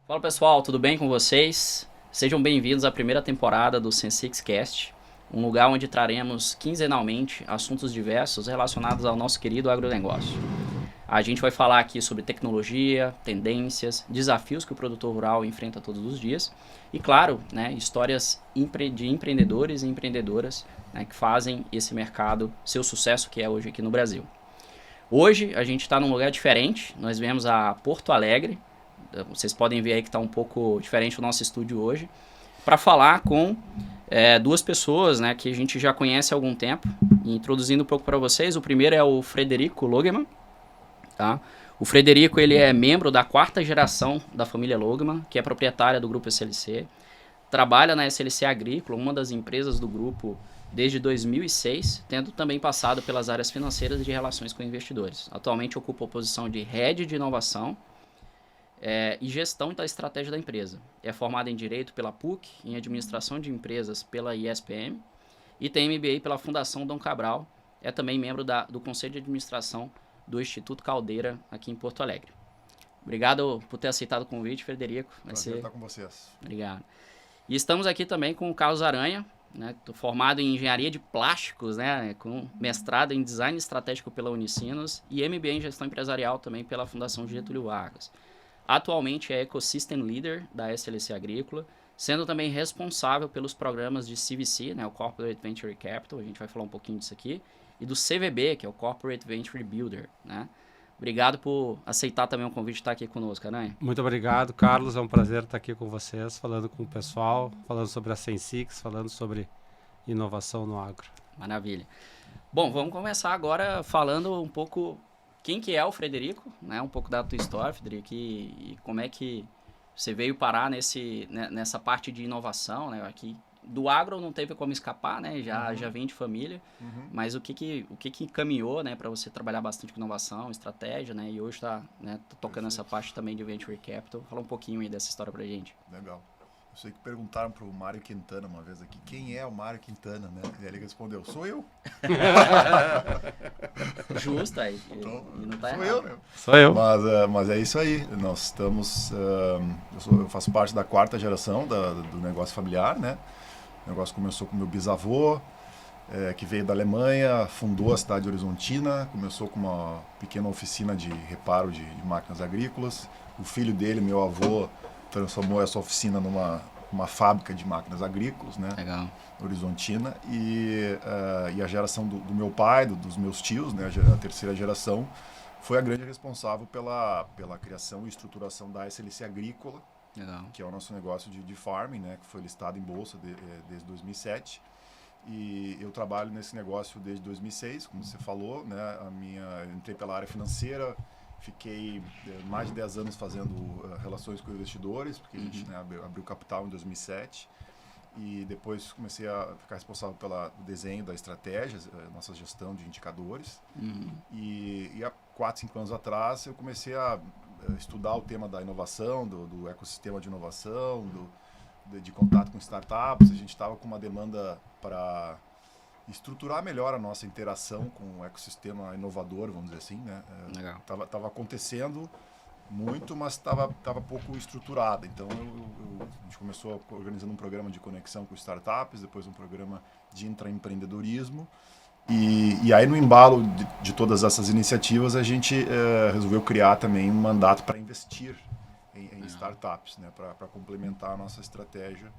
Fala pessoal, tudo bem com vocês? Sejam bem-vindos à primeira temporada do Sensix Cast, um lugar onde traremos quinzenalmente assuntos diversos relacionados ao nosso querido agronegócio. A gente vai falar aqui sobre tecnologia, tendências, desafios que o produtor rural enfrenta todos os dias e, claro, né, histórias de empreendedores e empreendedoras, né, que fazem esse mercado ser o sucesso que é hoje aqui no Brasil. Hoje a gente está num lugar diferente, nós viemos a Porto Alegre. Vocês podem ver aí que está um pouco diferente o nosso estúdio hoje, para falar com duas pessoas, né, que a gente já conhece há algum tempo. E introduzindo um pouco para vocês, o primeiro é o Frederico Logemann. Tá? O Frederico ele é membro da 4ª geração da família Logemann, que é proprietária do grupo SLC. Trabalha na SLC Agrícola, uma das empresas do grupo, desde 2006, tendo também passado pelas áreas financeiras e de relações com investidores. Atualmente ocupa a posição de Head de Inovação e gestão da estratégia da empresa. É formado em Direito pela PUC, em Administração de Empresas pela ISPM e tem MBA pela Fundação Dom Cabral. É também membro do Conselho de Administração do Instituto Caldeira, aqui em Porto Alegre. Obrigado por ter aceitado o convite, Frederico. Prazer estar com vocês. Obrigado. E estamos aqui também com o Carlos Aranha, né, formado em Engenharia de Plásticos, né, com mestrado em Design Estratégico pela Unicinos e MBA em Gestão Empresarial também pela Fundação Getúlio Vargas. Atualmente é Ecosystem Leader da SLC Agrícola, sendo também responsável pelos programas de CVC, né, o Corporate Venture Capital, a gente vai falar um pouquinho disso aqui, e do CVB, que é o Corporate Venture Builder. Né? Obrigado por aceitar também o convite de estar aqui conosco, Aranha. Muito obrigado, Carlos. É um prazer estar aqui com vocês, falando com o pessoal, falando sobre a Sensix, falando sobre inovação no agro. Maravilha. Bom, vamos começar agora falando um pouco quem que é o Frederico, né? Um pouco da tua história, Frederico, e como é que você veio parar nessa parte de inovação, né? Aqui do agro não teve como escapar, né? Já vem de família, mas o que caminhou, né, para você trabalhar bastante com inovação, estratégia, né? E hoje está, né, tocando essa parte também de Venture Capital. Fala um pouquinho aí dessa história pra gente. Legal. Eu sei que perguntaram pro Mário Quintana uma vez aqui, quem é o Mário Quintana, né? E ele respondeu, sou eu. Justo aí. Então, não tá sou errado. eu, né? Sou eu. Mas é isso aí. Nós estamos... eu faço parte da 4ª geração do negócio familiar, né? O negócio começou com meu bisavô, que veio da Alemanha, fundou a cidade de Horizontina, começou com uma pequena oficina de reparo de máquinas agrícolas. O filho dele, meu avô, transformou essa oficina numa fábrica de máquinas agrícolas, né? Legal. Horizontina. E a geração do meu pai, dos meus tios, né? A 3ª geração, foi a grande responsável pela criação e estruturação da SLC Agrícola, Legal. que é o nosso negócio de farming, né? Que foi listado em bolsa desde 2007. E eu trabalho nesse negócio desde 2006, como você falou, né? Eu entrei pela área financeira. Fiquei mais de 10 anos fazendo relações com investidores, porque a gente, né, abriu capital em 2007. E depois comecei a ficar responsável pelo desenho da estratégia, nossa gestão de indicadores. E há 4, 5 anos atrás eu comecei a estudar o tema da inovação, do ecossistema de inovação, de contato com startups. A gente estava com uma demanda para estruturar melhor a nossa interação com o ecossistema inovador, vamos dizer assim, né? Legal. Tava acontecendo muito, mas estava pouco estruturado. Então a gente começou organizando um programa de conexão com startups, depois um programa de intraempreendedorismo. E aí no embalo de todas essas iniciativas a gente resolveu criar também um mandato para investir em startups, né? Para complementar a nossa estratégia.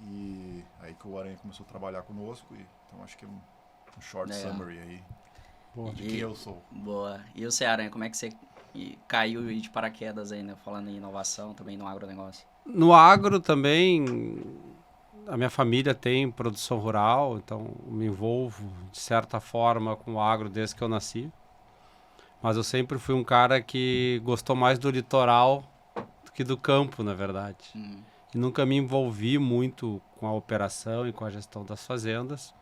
E aí que o Aranha começou a trabalhar conosco, então acho que é um short summary aí de quem eu sou. Boa. E você, Aranha, como é que você caiu de paraquedas aí, né? Falando em inovação, também no agronegócio? No agro também, a minha família tem produção rural, então me envolvo de certa forma com o agro desde que eu nasci. Mas eu sempre fui um cara que gostou mais do litoral do que do campo, na verdade. E nunca me envolvi muito com a operação e com a gestão das fazendas.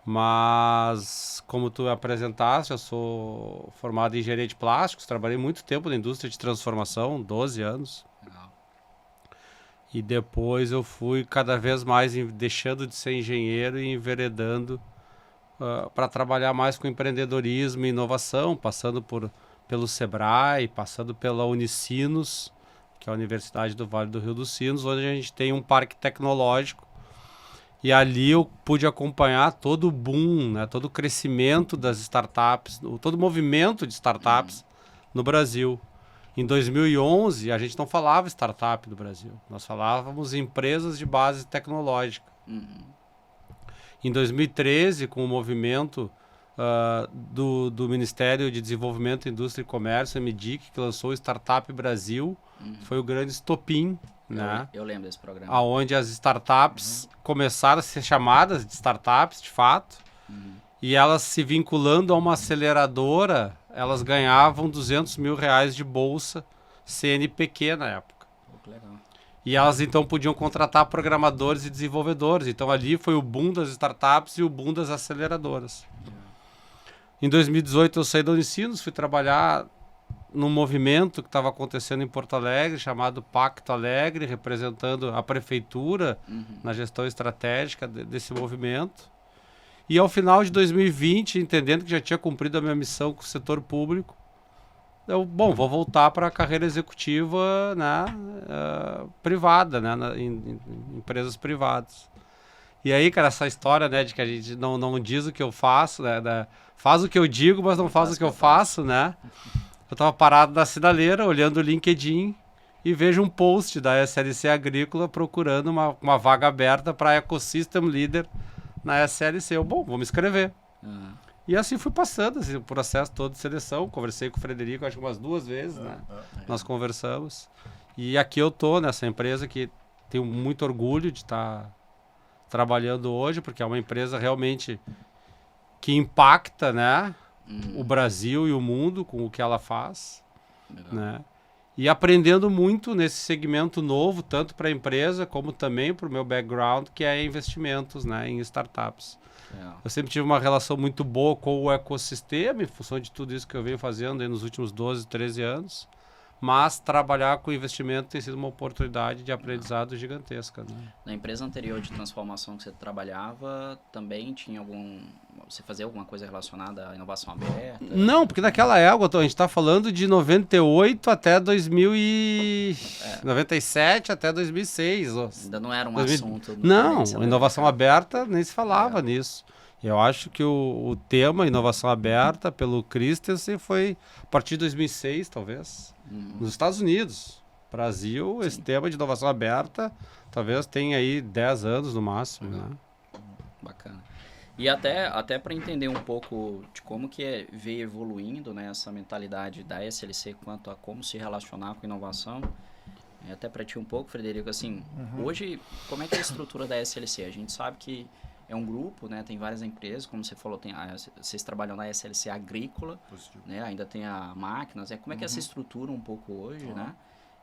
Mas, como tu apresentaste, eu sou formado em engenharia de plásticos, trabalhei muito tempo na indústria de transformação, 12 anos. Legal. E depois eu fui cada vez mais deixando de ser engenheiro e enveredando para trabalhar mais com empreendedorismo e inovação, passando pelo Sebrae, passando pela Unicinos, que é a Universidade do Vale do Rio dos Sinos, onde a gente tem um parque tecnológico. E ali eu pude acompanhar todo o boom, né, todo o crescimento das startups, todo o movimento de startups no Brasil. Em 2011, a gente não falava startup no Brasil, nós falávamos empresas de base tecnológica. Em 2013, com o movimento do Ministério de Desenvolvimento, Indústria e Comércio, MDIC, que lançou o Startup Brasil, foi o grande estopim, né? Eu lembro desse programa. Onde as startups começaram a ser chamadas de startups, de fato, e elas se vinculando a uma aceleradora, elas ganhavam R$200 mil de bolsa CNPq na época. Que legal. E elas então podiam contratar programadores e desenvolvedores. Então ali foi o boom das startups e o boom das aceleradoras. Em 2018 eu saí da Unicinos, fui trabalhar num movimento que estava acontecendo em Porto Alegre, chamado Pacto Alegre, representando a prefeitura na gestão estratégica desse movimento. E ao final de 2020, entendendo que já tinha cumprido a minha missão com o setor público, eu, vou voltar para a carreira executiva, né, privada, né, em empresas privadas. E aí, cara, essa história, né, de que a gente não diz o que eu faço, né, faz o que eu digo, mas não faz o que eu faço, né? Eu estava parado na sinaleira, olhando o LinkedIn e vejo um post da SLC Agrícola procurando uma vaga aberta para Ecosystem Leader na SLC. Eu, vou me inscrever. E assim fui passando assim, o processo todo de seleção. Conversei com o Frederico, acho que umas 2 vezes, né? Nós conversamos. E aqui eu tô nessa empresa que tenho muito orgulho de estar trabalhando hoje, porque é uma empresa realmente que impacta, né, o Brasil e o mundo com o que ela faz, né? E aprendendo muito nesse segmento novo, tanto para a empresa como também para o meu background, que é investimentos, né, em startups. Eu sempre tive uma relação muito boa com o ecossistema, em função de tudo isso que eu venho fazendo aí nos últimos 12, 13 anos. Mas trabalhar com investimento tem sido uma oportunidade de aprendizado gigantesca, né? Na empresa anterior de transformação que você trabalhava, também tinha você fazia alguma coisa relacionada à inovação aberta? Não, porque naquela época, a gente está falando de 98 até 97 até 2006. Ainda não era um assunto. Não, inovação aberta nem se falava nisso. Eu acho que o tema inovação aberta pelo Christensen foi a partir de 2006, talvez, nos Estados Unidos. Brasil, esse tema de inovação aberta, talvez tenha aí 10 anos no máximo, né? Bacana. E até para entender um pouco de como que veio evoluindo, né, essa mentalidade da SLC quanto a como se relacionar com inovação, até para ti um pouco, Frederico, assim, hoje, como é que é a estrutura da SLC? A gente sabe que é um grupo, né? Tem várias empresas, como você falou, vocês trabalham na SLC Agrícola, né? Ainda tem a Máquinas. Como é que é essa estrutura um pouco hoje, né?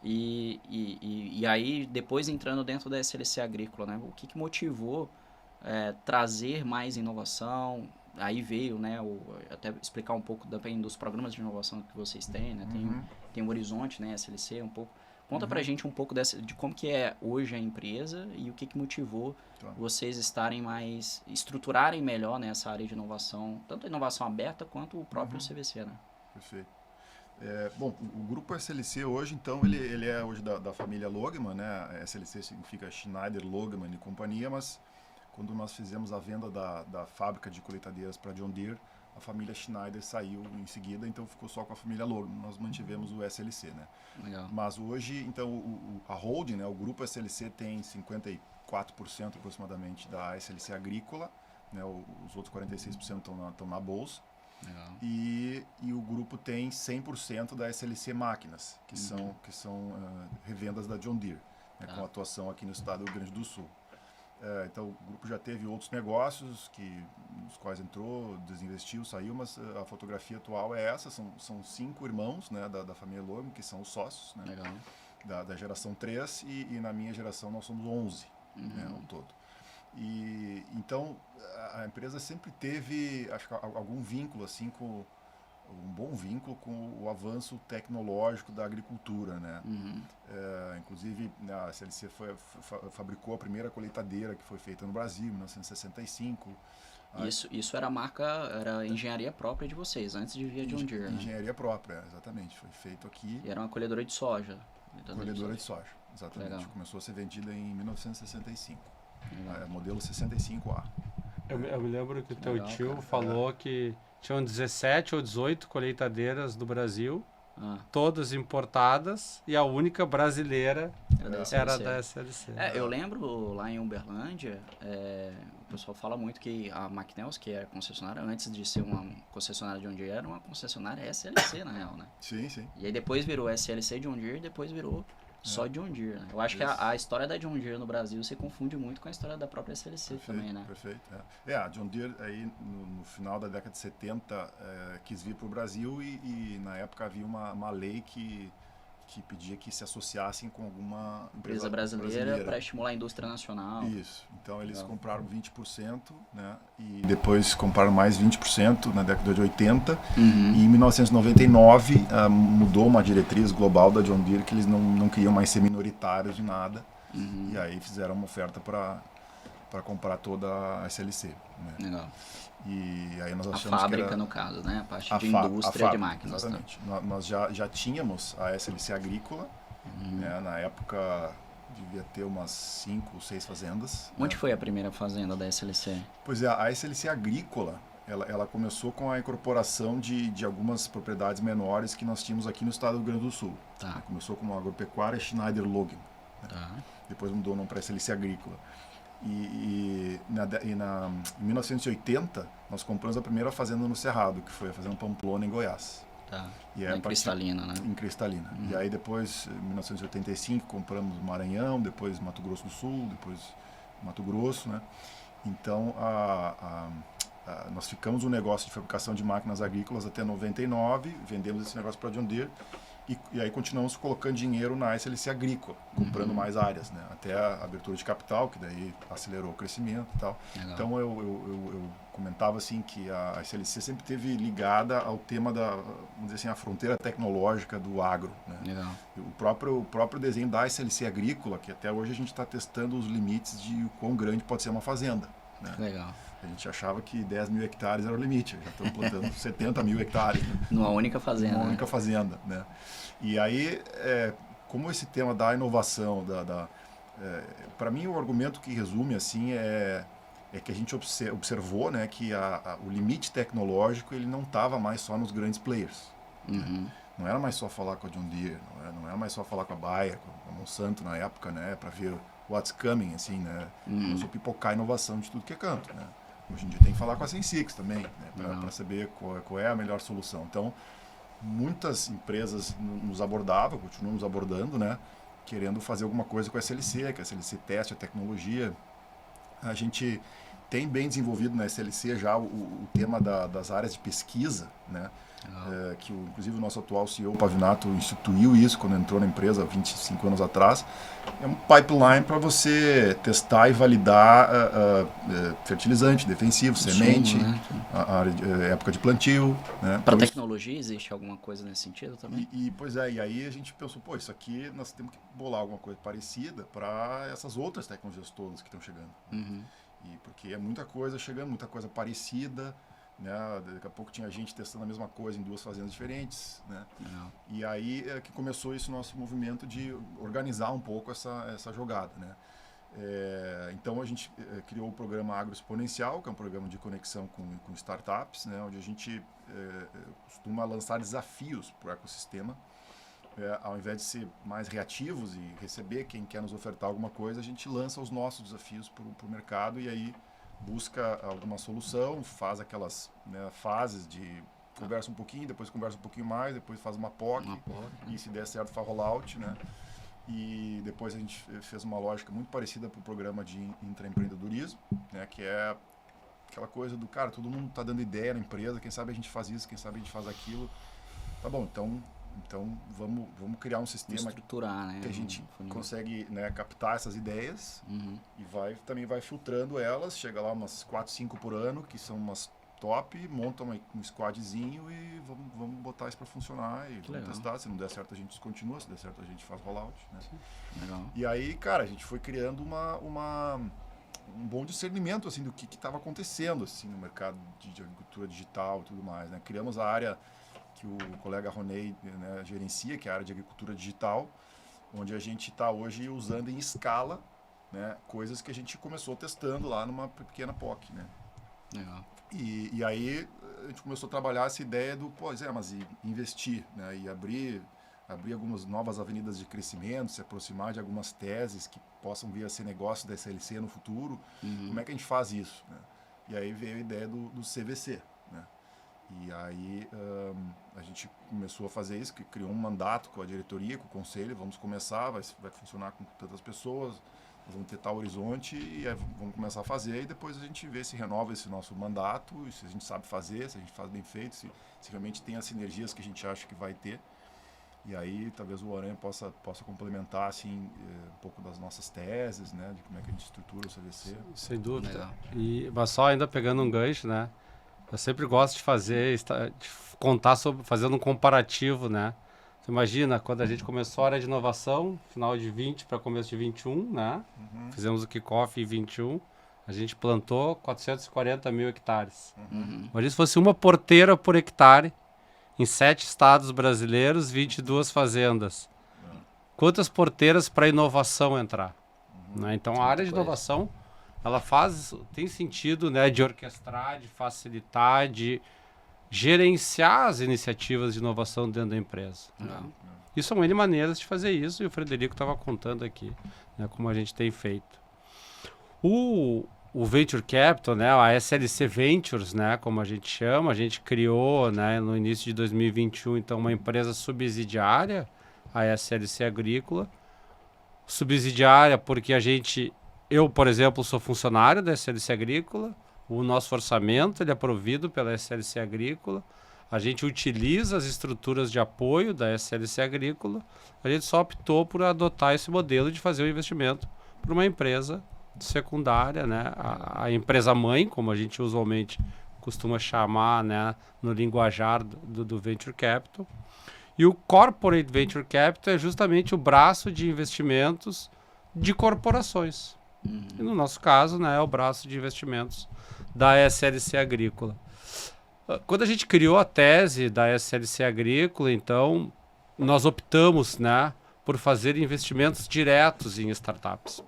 E aí, depois entrando dentro da SLC Agrícola, né? O que motivou trazer mais inovação? Aí veio, né? Até explicar um pouco também dos programas de inovação que vocês têm, né? Tem o Horizonte, né? SLC, um pouco. Conta pra gente um pouco de como que é hoje a empresa e o que motivou vocês estruturarem melhor nessa área de inovação, tanto a inovação aberta quanto o próprio CVC, né? Perfeito. Bom, o grupo SLC hoje, então, ele é hoje da família Logman, né? SLC significa Schneider, Logman e companhia, mas quando nós fizemos a venda da fábrica de colheitadeiras para John Deere, a família Schneider saiu em seguida, então ficou só com a família Logman. Nós mantivemos o SLC, né? Legal. Mas hoje, então, a holding, né, o grupo SLC tem 54% aproximadamente da SLC Agrícola, né, os outros 46% estão na bolsa. Legal. E o grupo tem 100% da SLC Máquinas, que são revendas da John Deere, né, com atuação aqui no estado do Rio Grande do Sul. Então, o grupo já teve outros negócios nos quais entrou, desinvestiu, saiu, mas a fotografia atual é essa. São 5 irmãos, né, da família Logman, que são os sócios, né, da geração 3, e na minha geração nós somos 11, né, ao todo. E então, a empresa sempre teve, acho que algum vínculo, assim, um bom vínculo com o avanço tecnológico da agricultura, né? Inclusive, a SLC fabricou a primeira colheitadeira que foi feita no Brasil, em 1965. Isso era marca, era engenharia própria de vocês, antes de vir a John Deere, né? Engenharia própria, exatamente. Foi feito aqui. E era uma colhedora de soja. Colhedora de soja, exatamente. Legal. Começou a ser vendida em 1965. Legal. Modelo 65A. Eu me lembro que o teu Legal, tio cara. falou que tinham 17 ou 18 colheitadeiras do Brasil, todas importadas, e a única brasileira era da SLC. Eu lembro lá em Uberlândia, o pessoal fala muito que a McNeilus, que era concessionária, antes de ser uma concessionária John Deere, era uma concessionária SLC, na real, né? Sim, sim. E aí depois virou SLC John Deere, depois virou só John Deere, né? Eu acho que a história da John Deere no Brasil se confunde muito com a história da própria SLC também, né? Perfeito. A John Deere aí no final da década de 70 quis vir para o Brasil e na época havia uma lei que pedia que se associassem com alguma empresa brasileira para estimular a indústria nacional. Isso. Então eles compraram 20%, né? E depois compraram mais 20% na década de 80. E em 1999 mudou uma diretriz global da John Deere que eles não queriam mais ser minoritários de nada. E aí fizeram uma oferta para comprar toda a SLC. Né? Legal. E aí nós achamos a fábrica, que era no caso, né? A parte de indústria de máquinas. Exatamente. Tá? Nós já tínhamos a SLC agrícola, né? Na época devia ter umas 5 ou 6 fazendas. Onde foi a primeira fazenda da SLC? Pois é, a SLC agrícola, ela começou com a incorporação de algumas propriedades menores que nós tínhamos aqui no estado do Rio Grande do Sul. Tá. Começou com uma agropecuária Schneider Logan. Né? Tá. Depois mudou o nome para SLC agrícola. Em 1980, nós compramos a primeira fazenda no Cerrado, que foi a fazenda Pamplona, em Goiás. Tá. Em Cristalina, né? Em Cristalina. E aí depois, em 1985, compramos Maranhão, depois Mato Grosso do Sul, depois Mato Grosso, né? Então, nós ficamos no negócio de fabricação de máquinas agrícolas até 99, vendemos esse negócio para a John Deere. E aí continuamos colocando dinheiro na SLC agrícola, comprando mais áreas, né? Até a abertura de capital, que daí acelerou o crescimento e tal. Legal. Então eu comentava assim que a SLC sempre esteve ligada ao tema vamos dizer assim, a fronteira tecnológica do agro. Né? Legal. O próprio desenho da SLC agrícola, que até hoje a gente está testando os limites de o quão grande pode ser uma fazenda. Né? Legal. A gente achava que 10 mil hectares era o limite, já estamos plantando 70 mil hectares. Né? Numa única fazenda. Numa única fazenda, né? E aí, como esse tema da inovação, para mim o argumento que resume assim é que a gente observou, né, que o limite tecnológico ele não estava mais só nos grandes players. Né? Não era mais só falar com a John Deere, não era mais só falar com a Bayer, com a Monsanto na época, né, para ver what's coming, assim, né? Começou a pipocar a inovação de tudo que é canto, né? Hoje em dia tem que falar com a Sensix também, né, para saber qual é a melhor solução. Então, muitas empresas nos abordavam, continuam nos abordando, né, querendo fazer alguma coisa com a SLC, que a SLC teste a tecnologia. A gente tem bem desenvolvido na SLC já o tema das áreas de pesquisa, né, que inclusive o nosso atual CEO, Pavinato, instituiu isso quando entrou na empresa 25 anos atrás. É um pipeline para você testar e validar fertilizante, defensivo, semente, né? época de plantio. Né? Para tecnologia existe alguma coisa nesse sentido também? Pois é, e aí a gente pensou, isso aqui nós temos que bolar alguma coisa parecida para essas outras tecnologias todas que estão chegando. Porque é muita coisa chegando, muita coisa parecida. Né? Daqui a pouco tinha gente testando a mesma coisa em 2 fazendas diferentes, né? E aí é que começou esse nosso movimento de organizar um pouco essa jogada, né? Então a gente criou o programa Agro Exponencial, que é um programa de conexão com startups, né? Onde a gente costuma lançar desafios para o ecossistema. Ao invés de ser mais reativos e receber quem quer nos ofertar alguma coisa, a gente lança os nossos desafios para o mercado e aí busca alguma solução, faz aquelas, né, fases de conversa um pouquinho, depois conversa um pouquinho mais, depois faz uma POC, e se der certo faz rollout, né? E depois a gente fez uma lógica muito parecida para o programa de intraempreendedorismo, né, que é aquela coisa do, cara, todo mundo está dando ideia na empresa, quem sabe a gente faz isso, quem sabe a gente faz aquilo. Tá bom, então vamos criar um sistema estruturar, né? Que a gente consegue, né, captar essas ideias e também vai filtrando elas, chega lá umas 4, 5 por ano, que são umas top, monta um squadzinho e vamos botar isso para funcionar e vamos testar. Se não der certo a gente descontinua, se der certo a gente faz rollout. Né? Legal. E aí, cara, a gente foi criando bom discernimento assim do que estava acontecendo assim no mercado de agricultura digital e tudo mais, né? Criamos a área que o colega Ronei, né, gerencia, que é a área de agricultura digital, onde a gente está hoje usando em escala, né, coisas que a gente começou testando lá numa pequena POC, né? Legal. E aí a gente começou a trabalhar essa ideia do, mas investir, né, e abrir algumas novas avenidas de crescimento, se aproximar de algumas teses que possam vir a ser negócio da SLC no futuro. Como é que a gente faz isso, né? E aí veio a ideia do CVC, né? E aí a gente começou a fazer isso, que criou um mandato com a diretoria, com o conselho, vamos começar, vai funcionar com tantas pessoas, nós vamos ter tal horizonte e aí vamos começar a fazer, e depois a gente vê se renova esse nosso mandato, se a gente sabe fazer, se a gente faz bem feito, se realmente tem as sinergias que a gente acha que vai ter. E aí talvez o Aranha possa complementar assim, um pouco das nossas teses, né, de como é que a gente estrutura o CVC. Sem dúvida. Legal. Mas só ainda pegando um gancho, né? Eu sempre gosto de fazer, de contar sobre, fazendo um comparativo, né? Você imagina, quando a gente começou a área de inovação, final de 20 para começo de 21, né? Fizemos o kickoff em 21, a gente plantou 440 mil hectares. Imagina se fosse uma porteira por hectare, em 7 estados brasileiros, 22 fazendas. Quantas porteiras para inovação entrar? Né? Então, a área de inovação, ela tem sentido, né, de orquestrar, de facilitar, de gerenciar as iniciativas de inovação dentro da empresa. Né? E são N maneiras de fazer isso, e o Frederico estava contando aqui, né, como a gente tem feito. O Venture Capital, né, a SLC Ventures, né, como a gente chama, a gente criou, né, no início de 2021, então, uma empresa subsidiária, a SLC Agrícola. Subsidiária porque eu, por exemplo, sou funcionário da SLC Agrícola, o nosso orçamento ele é provido pela SLC Agrícola, a gente utiliza as estruturas de apoio da SLC Agrícola, a gente só optou por adotar esse modelo de fazer o investimento para uma empresa secundária, né? A empresa mãe, como a gente usualmente costuma chamar, né, no linguajar do Venture Capital. E o Corporate Venture Capital é justamente o braço de investimentos de corporações. E no nosso caso, né, é o braço de investimentos da SLC Agrícola. Quando a gente criou a tese da SLC Agrícola, então, nós optamos, né, por fazer investimentos diretos em startups.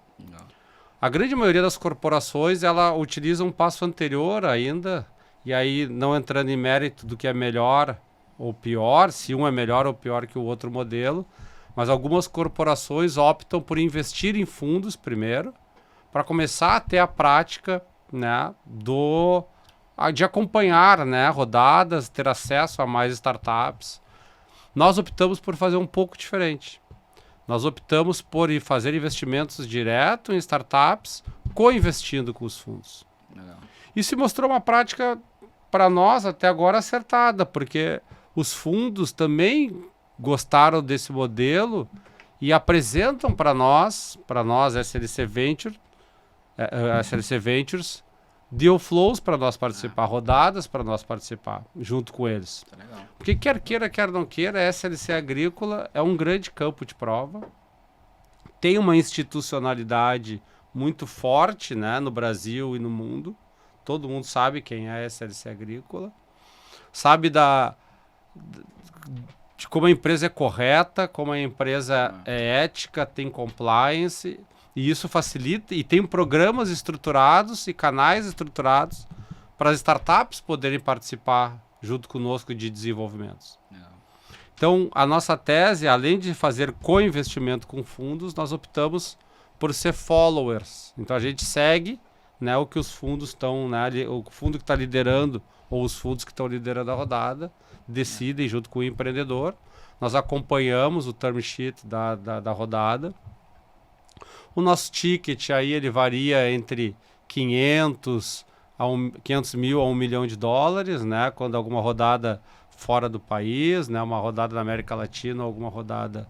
A grande maioria das corporações, ela utiliza um passo anterior ainda, e aí não entrando em mérito do que é melhor ou pior, se um é melhor ou pior que o outro modelo, mas algumas corporações optam por investir em fundos primeiro, para começar a ter a prática, né, de acompanhar, né, rodadas, ter acesso a mais startups. Nós optamos por fazer um pouco diferente. Nós optamos por fazer investimentos direto em startups, co-investindo com os fundos. Legal. E se mostrou uma prática, para nós, até agora acertada, porque os fundos também gostaram desse modelo e apresentam para nós SLC Ventures, deal flows para nós participar, rodadas para nós participar, junto com eles. Tá legal. Porque quer queira, quer não queira, a SLC Agrícola é um grande campo de prova, tem uma institucionalidade muito forte, né, no Brasil e no mundo. Todo mundo sabe quem é a SLC Agrícola, sabe de como a empresa é correta, como a empresa é ética, tem compliance, e isso facilita, e tem programas estruturados e canais estruturados para as startups poderem participar junto conosco de desenvolvimentos. Então, a nossa tese, além de fazer co-investimento com fundos, nós optamos por ser followers. Então, a gente segue, né, o que os fundos estão, né, o fundo que está liderando ou os fundos que estão liderando a rodada decidem junto com o empreendedor. Nós acompanhamos o term sheet da rodada. O nosso ticket aí ele varia entre 500 mil a $1 milhão, né, quando alguma rodada fora do país, né, uma rodada na América Latina, alguma rodada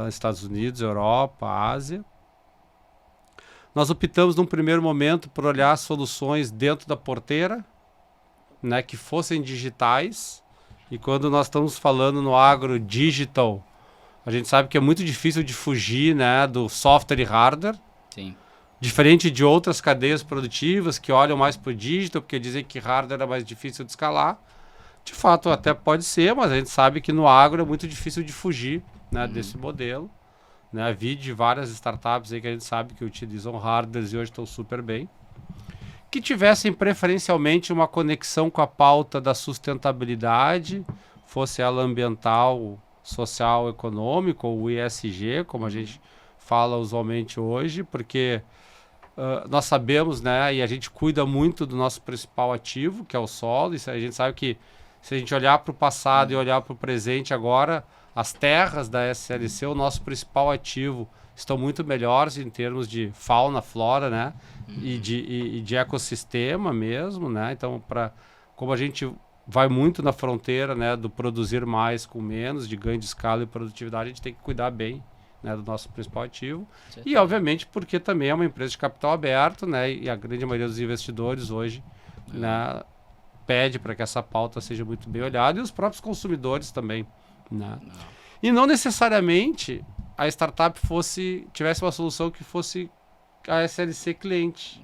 Estados Unidos, Europa, Ásia. Nós optamos num primeiro momento por olhar soluções dentro da porteira, né, que fossem digitais. E quando nós estamos falando no agro digital, a gente sabe que é muito difícil de fugir, né, do software e hardware. Sim. Diferente de outras cadeias produtivas que olham mais para o digital, porque dizem que hardware é mais difícil de escalar. De fato, até pode ser, mas a gente sabe que no agro é muito difícil de fugir, né, desse modelo. Né? Vi de várias startups aí que a gente sabe que utilizam hardwares e hoje estão super bem. Que tivessem preferencialmente uma conexão com a pauta da sustentabilidade, fosse ela ambiental, social, econômico, ou ESG, como a gente fala usualmente hoje, porque nós sabemos, né, e a gente cuida muito do nosso principal ativo, que é o solo, e a gente sabe que se a gente olhar para o passado e olhar para o presente agora, as terras da SLC, o nosso principal ativo, estão muito melhores em termos de fauna, flora, né, e de ecossistema mesmo, né, então como a gente vai muito na fronteira, né, do produzir mais com menos, de ganho de escala e produtividade, a gente tem que cuidar bem, né, do nosso principal ativo. E, obviamente, porque também é uma empresa de capital aberto, né, e a grande maioria dos investidores hoje né, pede para que essa pauta seja muito bem olhada, e os próprios consumidores também. Né? E não necessariamente a startup tivesse uma solução que fosse a SLC cliente.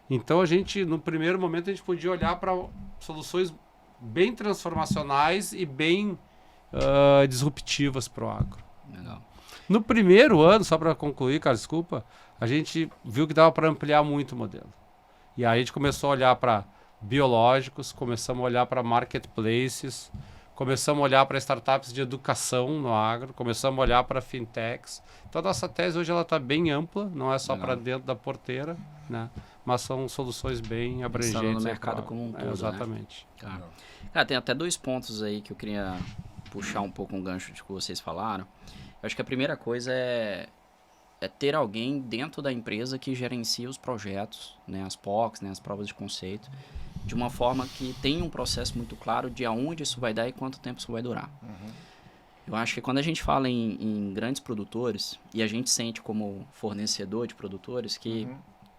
Então, a gente, no primeiro momento, a gente podia olhar para soluções bem transformacionais e bem disruptivas para o agro. Legal. No primeiro ano, só para concluir, cara, desculpa, a gente viu que dava para ampliar muito o modelo. E aí a gente começou a olhar para biológicos, começamos a olhar para marketplaces, começamos a olhar para startups de educação no agro, começamos a olhar para fintechs. Então a nossa tese hoje ela está bem ampla, não é só para dentro da porteira, né? Mas são soluções bem abrangentes. Pensando no mercado como um todo, exatamente. Né? Cara, tem até 2 pontos aí que eu queria puxar um pouco um gancho de que vocês falaram. Eu acho que a primeira coisa é ter alguém dentro da empresa que gerencia os projetos, né, as POCs, né, as provas de conceito, de uma forma que tenha um processo muito claro de aonde isso vai dar e quanto tempo isso vai durar. Eu acho que quando a gente fala em grandes produtores, e a gente sente como fornecedor de produtores, que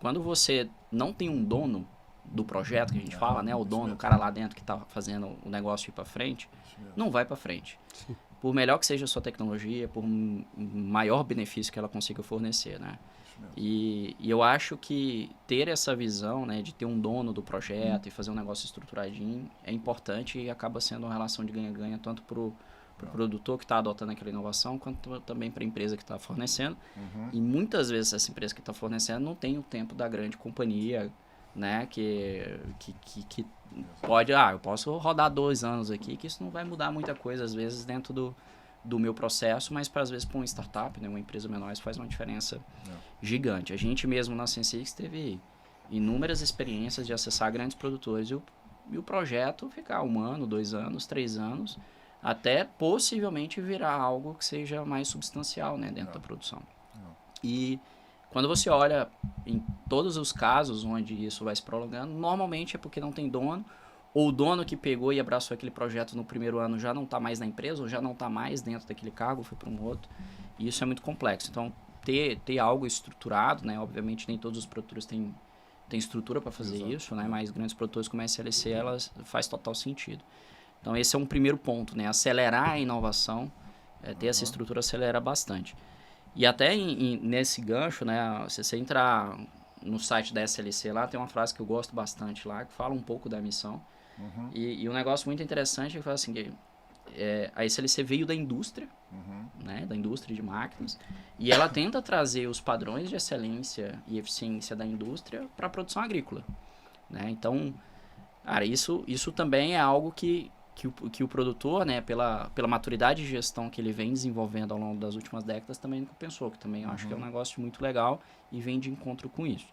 quando você não tem um dono do projeto, que a gente fala, né, o dono, o cara lá dentro que está fazendo o negócio ir para frente, não vai para frente. Sim. Por melhor que seja a sua tecnologia, por maior benefício que ela consiga fornecer, né? E eu acho que ter essa visão, né, de ter um dono do projeto e fazer um negócio estruturadinho é importante e acaba sendo uma relação de ganha-ganha tanto para o produtor que está adotando aquela inovação, quanto também para a empresa que está fornecendo. E muitas vezes essa empresa que está fornecendo não tem o tempo da grande companhia, né, que pode, eu posso rodar 2 anos aqui, que isso não vai mudar muita coisa, às vezes, dentro do meu processo, mas às vezes para uma startup, né, uma empresa menor, isso faz uma diferença gigante. A gente mesmo na Sensix teve inúmeras experiências de acessar grandes produtores e o projeto ficar 1 ano, 2 anos, 3 anos, até possivelmente virar algo que seja mais substancial, né, dentro da produção. E quando você olha em todos os casos onde isso vai se prolongando, normalmente é porque não tem dono, ou o dono que pegou e abraçou aquele projeto no primeiro ano já não está mais na empresa, ou já não está mais dentro daquele cargo, foi para um outro. E isso é muito complexo. Então, ter algo estruturado, né? Obviamente, nem todos os produtores têm estrutura para fazer isso, né? Mas grandes produtores como a SLC, elas faz total sentido. Então, esse é um primeiro ponto, né? Acelerar a inovação, ter essa estrutura acelera bastante. E até nesse gancho, né, se você entrar no site da SLC lá, tem uma frase que eu gosto bastante lá, que fala um pouco da missão. E um negócio muito interessante é que fala assim, que a SLC veio da indústria, né, da indústria de máquinas, e ela tenta trazer os padrões de excelência e eficiência da indústria para a produção agrícola. Né? Então, cara, isso também é algo que o produtor, né, pela maturidade de gestão que ele vem desenvolvendo ao longo das últimas décadas, também nunca pensou, que também eu acho que é um negócio muito legal e vem de encontro com isso.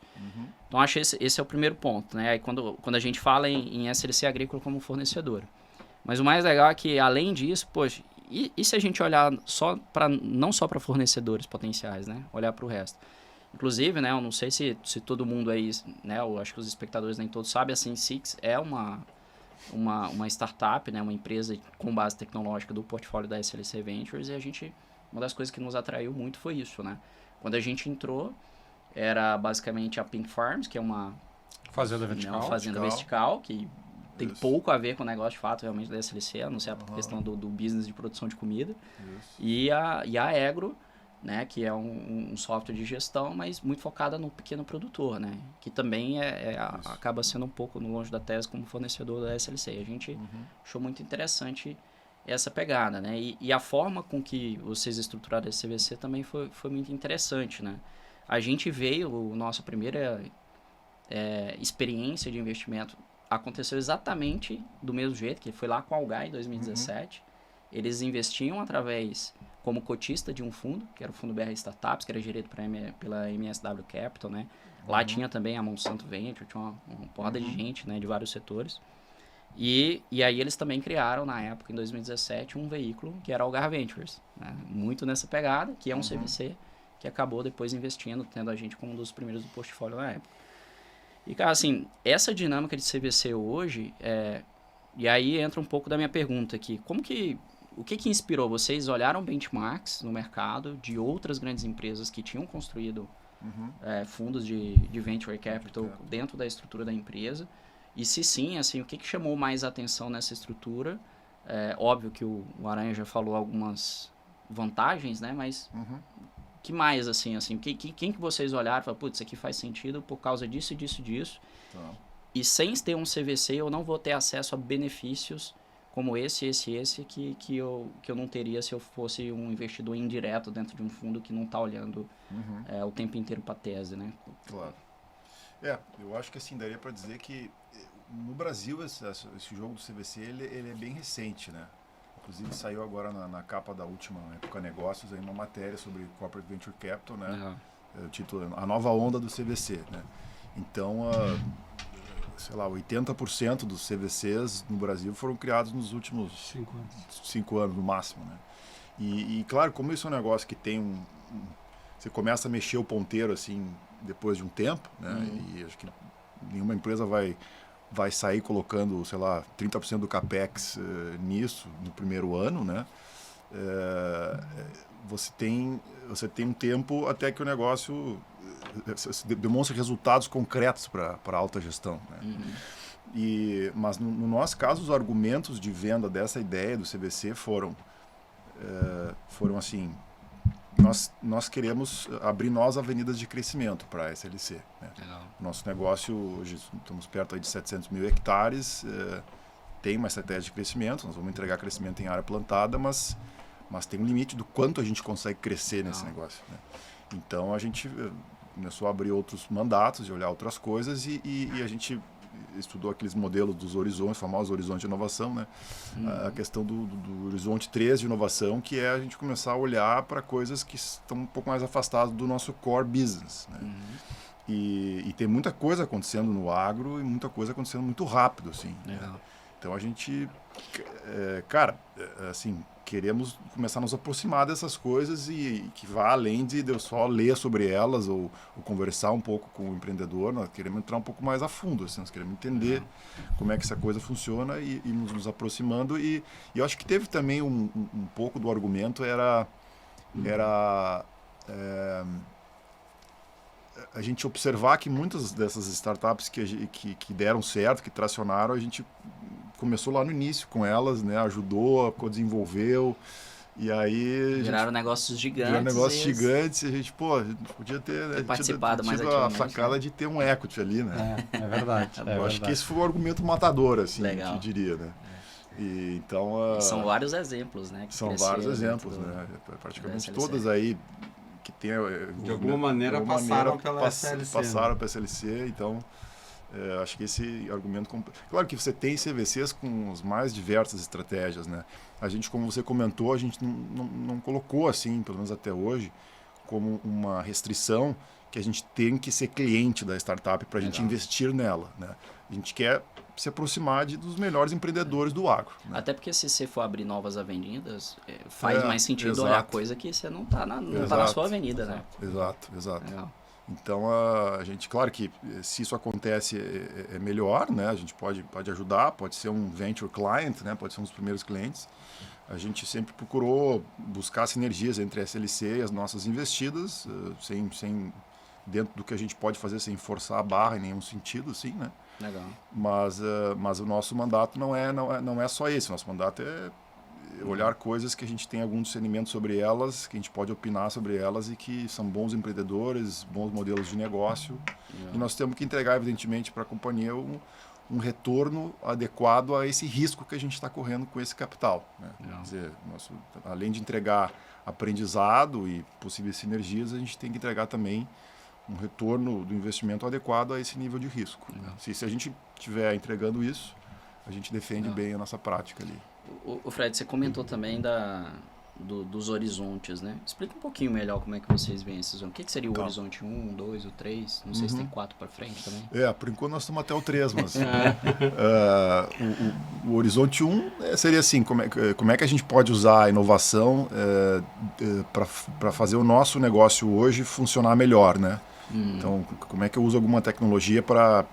Então, acho que esse é o primeiro ponto, né? Aí, quando a gente fala em SLC agrícola como fornecedora. Mas o mais legal é que, além disso, poxa, e se a gente olhar não só para fornecedores potenciais, né? Olhar para o resto. Inclusive, né, eu não sei se todo mundo aí, né, eu acho que os espectadores nem todos sabem, a Sensix é uma startup, né, uma empresa com base tecnológica do portfólio da SLC Ventures, e uma das coisas que nos atraiu muito foi isso, né? Quando a gente entrou, era basicamente a Pink Farms, que é uma fazenda vertical, uma fazenda vertical que tem pouco a ver com o negócio de fato realmente da SLC, a não ser a questão do business de produção de comida. E a Agro, né, que é um software de gestão, mas muito focada no pequeno produtor, né, que também acaba sendo um pouco no longe da tese como fornecedor da SLC. A gente achou muito interessante essa pegada, né, e a forma com que vocês estruturaram esse CVC também foi muito interessante, né. A gente nossa primeira experiência de investimento aconteceu exatamente do mesmo jeito, que foi lá com a Algai em 2017. Eles investiam como cotista de um fundo, que era o Fundo BR Startups, que era gerido pela MSW Capital, né? Lá tinha também a Monsanto Venture, tinha uma porrada de gente, né, de vários setores. E aí eles também criaram, na época, em 2017, um veículo que era a Algar Ventures, né? Muito nessa pegada, que é um CVC, que acabou depois investindo, tendo a gente como um dos primeiros do portfólio na época. E, cara, assim, essa dinâmica de CVC hoje, e aí entra um pouco da minha pergunta aqui, o que inspirou? Vocês olharam benchmarks no mercado de outras grandes empresas que tinham construído fundos de venture capital dentro da estrutura da empresa? E se sim, assim, o que chamou mais atenção nessa estrutura? Óbvio que o Aranha já falou algumas vantagens, né? Mas que mais, assim, quem que vocês olharam e falaram, putz, isso aqui faz sentido por causa disso, disso, disso. E sem ter um CVC, eu não vou ter acesso a benefícios como esse que eu não teria se eu fosse um investidor indireto dentro de um fundo que não está olhando o tempo inteiro para a tese, né? Claro. Eu acho que assim, daria para dizer que no Brasil esse jogo do CVC ele é bem recente, né? Inclusive saiu agora na capa da última Época Negócios aí uma matéria sobre Corporate Venture Capital, né? O título é A Nova Onda do CVC, né? Então, sei lá, 80% dos CVCs no Brasil foram criados nos últimos 5 anos no máximo, né? E claro, como isso é um negócio que tem você começa a mexer o ponteiro assim depois de um tempo, né? E acho que nenhuma empresa vai sair colocando, sei lá, 30% do capex nisso no primeiro ano, né? Você tem um tempo até que o negócio demonstre resultados concretos para a alta gestão, né? Mas no nosso caso, os argumentos de venda dessa ideia do CVC foram assim, nós queremos abrir novas avenidas de crescimento para a SLC, né? Nosso negócio, hoje estamos perto aí de 700 mil hectares, tem uma estratégia de crescimento, nós vamos entregar crescimento em área plantada, mas tem um limite do quanto a gente consegue crescer nesse negócio, né? Então a gente começou a abrir outros mandatos, de olhar outras coisas e a gente estudou aqueles modelos dos horizontes, famosos horizontes de inovação, né? A questão do horizonte 3 de inovação, que é a gente começar a olhar para coisas que estão um pouco mais afastadas do nosso core business, né? E tem muita coisa acontecendo no agro e muita coisa acontecendo muito rápido, assim. Legal. Então a gente, assim, queremos começar a nos aproximar dessas coisas e que vá além de eu só ler sobre elas ou conversar um pouco com o empreendedor. Nós queremos entrar um pouco mais a fundo, assim, nós queremos entender como é que essa coisa funciona e nos aproximando. E eu acho que teve também um pouco do argumento era a gente observar que muitas dessas startups que deram certo, que tracionaram, a gente começou lá no início com elas, né? Ajudou, desenvolveu, e aí Viraram negócios gigantes. Viraram negócios gigantes e a gente podia ter participado mais a sacada, né? De ter um equity ali, né? É verdade. Eu acho que esse foi o argumento matador, assim, Legal. eu diria, né? E então são vários exemplos, né? São vários exemplos, né? Praticamente todas aí que tem de alguma maneira passaram pela SLC. Passaram pela SLC, então acho que esse argumento... Claro que você tem CVCs com as mais diversas estratégias, né? A gente, como você comentou, a gente não colocou assim, pelo menos até hoje, como uma restrição que a gente tem que ser cliente da startup para a gente investir nela, né? A gente quer se aproximar dos melhores empreendedores do agro, né? Até porque se você for abrir novas avenidas, faz mais sentido olhar coisa que você não está na sua avenida, né? Exato. Legal. Então, a gente, claro que se isso acontece é melhor, né? A gente pode ajudar, pode ser um venture client, né? Pode ser um dos primeiros clientes. A gente sempre procurou buscar sinergias entre a SLC e as nossas investidas, sem dentro do que a gente pode fazer sem forçar a barra em nenhum sentido, assim, né? Legal. Mas o nosso mandato não é só esse. Nosso mandato olhar coisas que a gente tem algum discernimento sobre elas, que a gente pode opinar sobre elas e que são bons empreendedores, bons modelos de negócio. E nós temos que entregar, evidentemente, para a companhia um retorno adequado a esse risco que a gente está correndo com esse capital, né? Quer dizer, além de entregar aprendizado e possíveis sinergias, a gente tem que entregar também um retorno do investimento adequado a esse nível de risco. Se a gente estiver entregando isso, a gente defende bem a nossa prática ali. O Fred, você comentou também dos horizontes, né? Explica um pouquinho melhor como é que vocês veem esses horizontes. O que seria o horizonte 1, 2 ou 3? Não sei se tem 4 para frente também. Por enquanto nós estamos até o 3, mas o horizonte 1 seria assim, como é que a gente pode usar a inovação para fazer o nosso negócio hoje funcionar melhor, né? Então, como é que eu uso alguma tecnologia para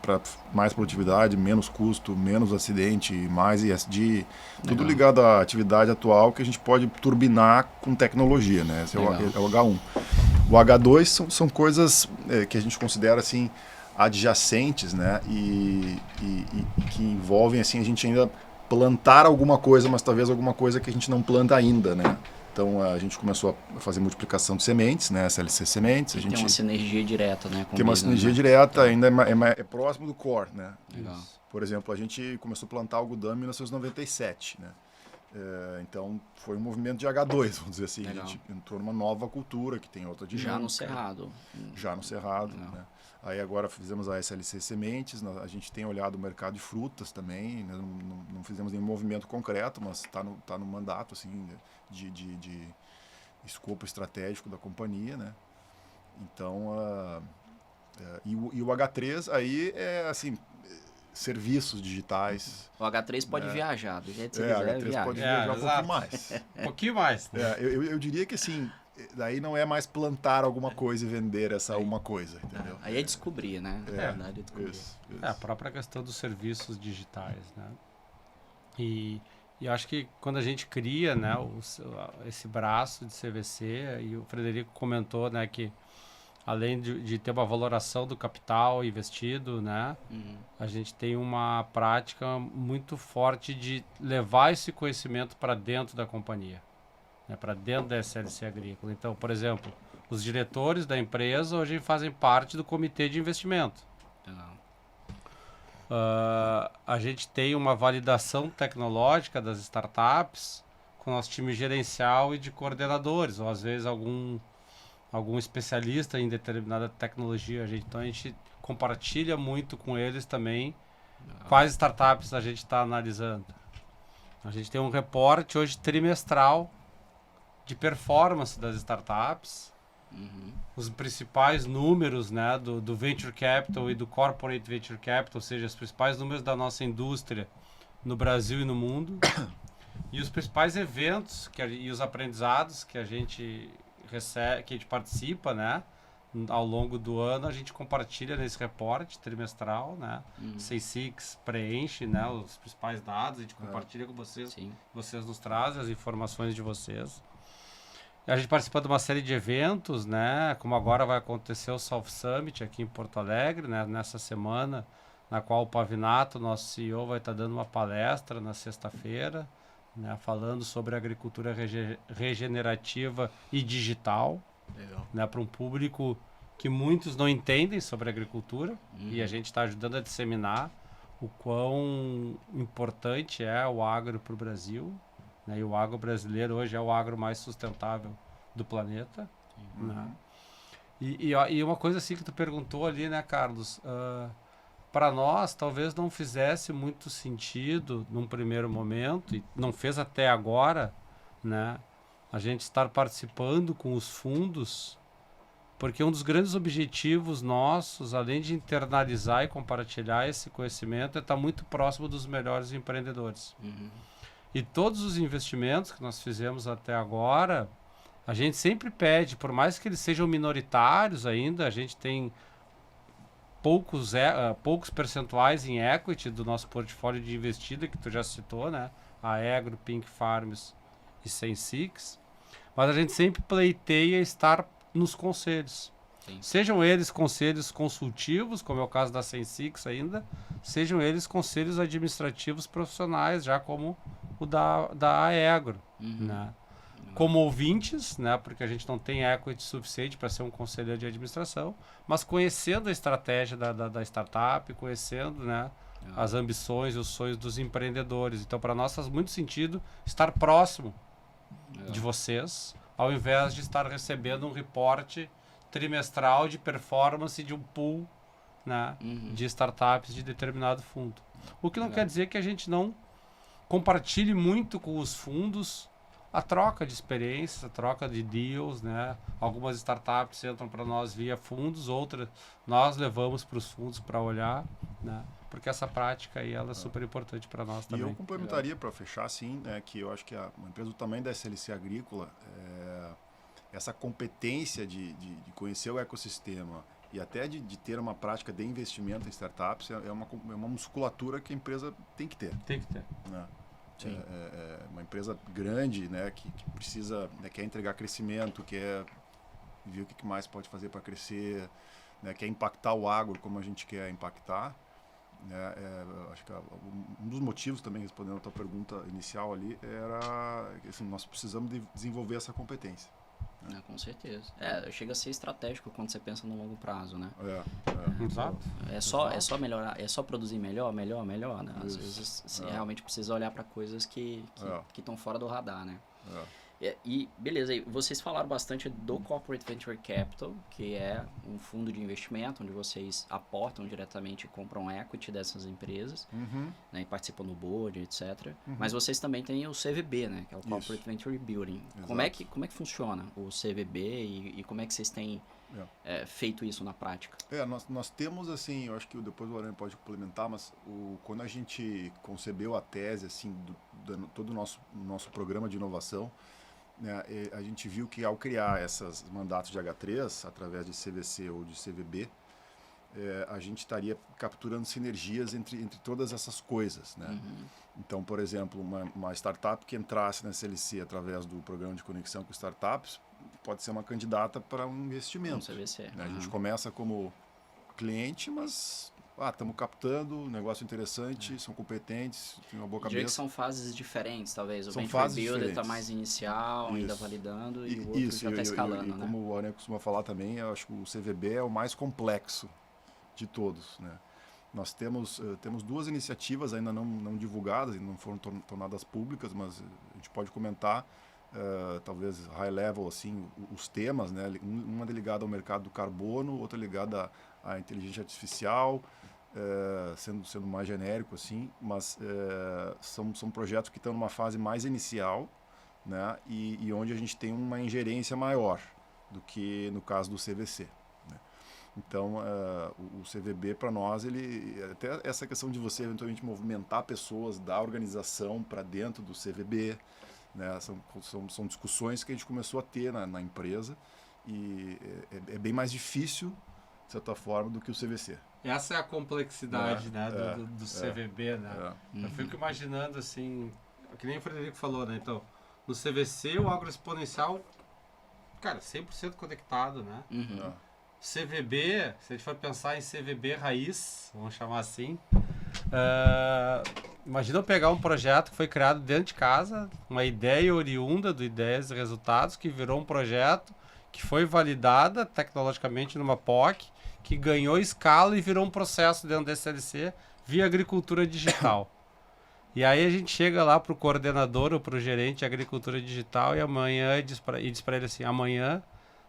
mais produtividade, menos custo, menos acidente, mais ESG, tudo ligado à atividade atual que a gente pode turbinar com tecnologia, né? Esse é o H1. O H2 são coisas que a gente considera assim adjacentes, né? E que envolvem assim a gente ainda plantar alguma coisa, mas talvez alguma coisa que a gente não planta ainda, né? Então a gente começou a fazer multiplicação de sementes, né? SLC sementes. A gente tem uma sinergia direta, né? Tem uma sinergia direta, ainda é próximo do core, né? Legal. Por exemplo, a gente começou a plantar algodão em 1997, né? Então foi um movimento de H2, vamos dizer assim. Legal. A gente entrou numa nova cultura que tem outra dinâmica. Já no Cerrado. Já no Cerrado, né? Aí agora fizemos a SLC Sementes, a gente tem olhado o mercado de frutas também, né? Não fizemos nenhum movimento concreto, mas está no mandato assim, de escopo estratégico da companhia, né? Então, e o H3 aí é assim, serviços digitais. O H3 pode viajar, do jeito que você quiser, quiser, H3 viaja. pode viajar um pouquinho mais. Um pouquinho mais. Né? Eu diria que assim, daí não é mais plantar alguma coisa e vender essa uma coisa, entendeu? Aí é descobrir, né? Na verdade, é descobrir. Isso. A própria questão dos serviços digitais, né? E eu acho que quando a gente cria, né, esse braço de CVC, e o Frederico comentou, né, que além de ter uma valoração do capital investido, né, a gente tem uma prática muito forte de levar esse conhecimento para dentro da companhia, né, para dentro da SLC Agrícola. Então, por exemplo, os diretores da empresa hoje fazem parte do comitê de investimento. A gente tem uma validação tecnológica das startups com o nosso time gerencial e de coordenadores, ou às vezes algum especialista em determinada tecnologia. Então a gente compartilha muito com eles também quais startups a gente está analisando. A gente tem um reporte hoje trimestral de performance das startups, os principais números, né, do Venture Capital e do Corporate Venture Capital, ou seja, os principais números da nossa indústria no Brasil e no mundo, e os principais eventos e os aprendizados que a gente recebe, que a gente participa, né, ao longo do ano, a gente compartilha nesse reporte trimestral, né, Sensix preenche, né, os principais dados, a gente compartilha com vocês, vocês nos trazem as informações de vocês. A gente participa de uma série de eventos, né? Como agora vai acontecer o South Summit aqui em Porto Alegre, né? Nessa semana, na qual o Pavinato, nosso CEO, vai estar dando uma palestra na sexta-feira, né? Falando sobre agricultura regenerativa e digital, né? Para um público que muitos não entendem sobre agricultura, e a gente está ajudando a disseminar o quão importante é o agro para o Brasil. E o agro brasileiro hoje é o agro mais sustentável do planeta. Né? E uma coisa assim que tu perguntou ali, né, Carlos? Para nós, talvez não fizesse muito sentido num primeiro momento, e não fez até agora, né, a gente estar participando com os fundos, porque um dos grandes objetivos nossos, além de internalizar e compartilhar esse conhecimento, é estar muito próximo dos melhores empreendedores. E todos os investimentos que nós fizemos até agora, a gente sempre pede, por mais que eles sejam minoritários ainda, a gente tem poucos percentuais em equity do nosso portfólio de investida, que tu já citou, né? A Agro, Pink Farms e Sensix. Mas a gente sempre pleiteia estar nos conselhos. Sejam eles conselhos consultivos, como é o caso da Sensix ainda, sejam eles conselhos administrativos profissionais, já como o da Aegro, né? Como ouvintes, né, porque a gente não tem equity suficiente para ser um conselheiro de administração, mas conhecendo a estratégia da startup, conhecendo, né, as ambições e os sonhos dos empreendedores. Então, para nós faz muito sentido estar próximo de vocês, ao invés de estar recebendo um reporte trimestral de performance de um pool, né, de startups de determinado fundo. O que não quer dizer que a gente não compartilhe muito com os fundos a troca de experiências, a troca de deals, né? Algumas startups entram para nós via fundos, outras nós levamos para os fundos para olhar, né? Porque essa prática aí ela é super importante para nós também. E eu complementaria para fechar, sim, né, que eu acho que uma empresa do tamanho da SLC Agrícola, essa competência de conhecer o ecossistema e até de ter uma prática de investimento em startups é uma musculatura que a empresa tem que ter. Tem que ter. Né? Uma empresa grande, né, que precisa, né, quer entregar crescimento, quer ver o que mais pode fazer para crescer, né, quer impactar o agro como a gente quer impactar. Né, acho que um dos motivos também, respondendo a tua pergunta inicial ali, era que assim, nós precisamos de desenvolver essa competência. Com certeza. Chega a ser estratégico quando você pensa no longo prazo, né? Exato. É só melhorar, é só produzir melhor, né? Às vezes você realmente precisa olhar para coisas que estão fora do radar, né? E beleza, vocês falaram bastante do Corporate Venture Capital, que é um fundo de investimento onde vocês aportam diretamente e compram equity dessas empresas, né, e participam do board, etc. Mas vocês também têm o CVB, né, que é o Corporate Venture Building. Como é que funciona o CVB e como é que vocês têm feito isso na prática? Nós temos, assim, eu acho que depois o Aranha pode complementar, mas quando a gente concebeu a tese, assim, todo o nosso programa de inovação, né, a gente viu que ao criar esses mandatos de H3, através de CVC ou de CVB, a gente estaria capturando sinergias entre todas essas coisas. Né? Então, por exemplo, uma startup que entrasse na SLC através do programa de conexão com startups pode ser uma candidata para um investimento. CVC. Né? A gente começa como cliente, mas estamos captando, negócio interessante, são competentes, têm uma boa cabeça. Que são fases diferentes, talvez. O São Venture fases Builder está diferentes. mais inicial, ainda validando, e o outro já está escalando, né? Como o Aranha costuma falar também, eu acho que o CVB é o mais complexo de todos, né? Nós temos duas iniciativas ainda não divulgadas, não foram tornadas públicas, mas a gente pode comentar, talvez high level, assim, os temas, né? Uma ligada ao mercado do carbono, outra ligada à inteligência artificial, sendo mais genérico, assim, mas são projetos que estão numa fase mais inicial, né? E onde a gente tem uma ingerência maior do que no caso do CVC. Então, o CVB para nós, até essa questão de você eventualmente movimentar pessoas da organização para dentro do CVB, né, são discussões que a gente começou a ter na empresa e é bem mais difícil, de certa forma, do que o CVC. Essa é a complexidade, né, do CVB, né? Eu fico imaginando assim, que nem o Frederico falou, né? Então, no CVC o agroexponencial, cara, 100% conectado, né? CVB, se a gente for pensar em CVB raiz, vamos chamar assim, imagina eu pegar um projeto que foi criado dentro de casa, uma ideia oriunda do Ideias e Resultados, que virou um projeto que foi validada tecnologicamente numa POC, que ganhou escala e virou um processo dentro da SLC via agricultura digital. E aí a gente chega lá para o coordenador ou para o gerente de agricultura digital e amanhã diz para ele assim, amanhã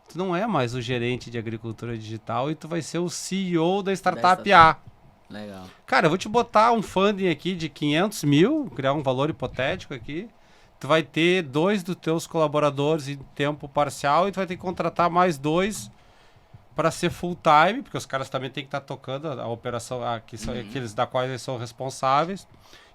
tu não é mais o gerente de agricultura digital e tu vai ser o CEO da startup A. Legal. Cara, eu vou te botar um funding aqui de 500 mil, criar um valor hipotético aqui. Tu vai ter 2 dos teus colaboradores em tempo parcial e tu vai ter que contratar mais 2 para ser full time, porque os caras também têm que estar tocando a operação, aqueles da qual eles são responsáveis.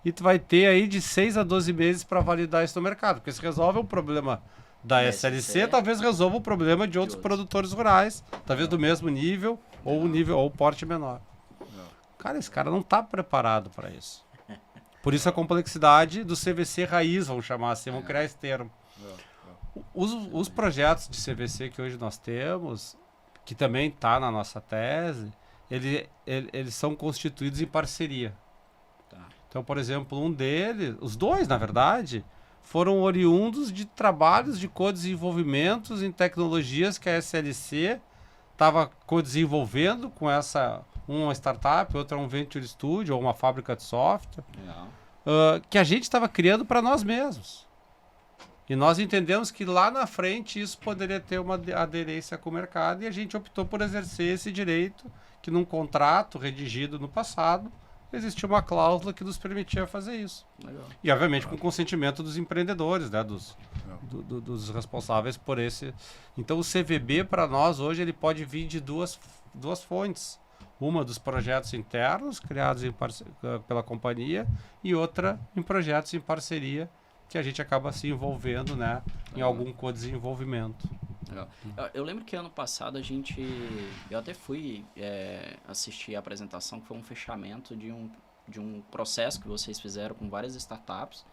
E tu vai ter aí de 6 a 12 meses para validar isso no mercado, porque se resolve um problema da SLC, talvez resolva o problema de outros produtores rurais, talvez do mesmo nível ou o nível ou porte menor. Cara, esse cara não está preparado para isso. Por isso a complexidade do CVC raiz, vamos chamar assim, vamos criar esse termo. Os projetos de CVC que hoje nós temos, que também está na nossa tese, eles são constituídos em parceria. Então, por exemplo, um deles, os dois, na verdade, foram oriundos de trabalhos de co-desenvolvimentos em tecnologias que a SLC estava co-desenvolvendo com uma startup, outra um venture studio ou uma fábrica de software, que a gente estava criando para nós mesmos. E nós entendemos que lá na frente isso poderia ter uma aderência com o mercado e a gente optou por exercer esse direito que num contrato redigido no passado existia uma cláusula que nos permitia fazer isso. Legal. E obviamente com o consentimento dos empreendedores, né, dos responsáveis por esse. Então o CVB para nós hoje ele pode vir de duas fontes. Uma dos projetos internos criados pela companhia e outra em projetos em parceria que a gente acaba se envolvendo, né, em algum co-desenvolvimento. Legal. Eu lembro que ano passado eu até fui assistir a apresentação, que foi um fechamento de um processo que vocês fizeram com várias startups.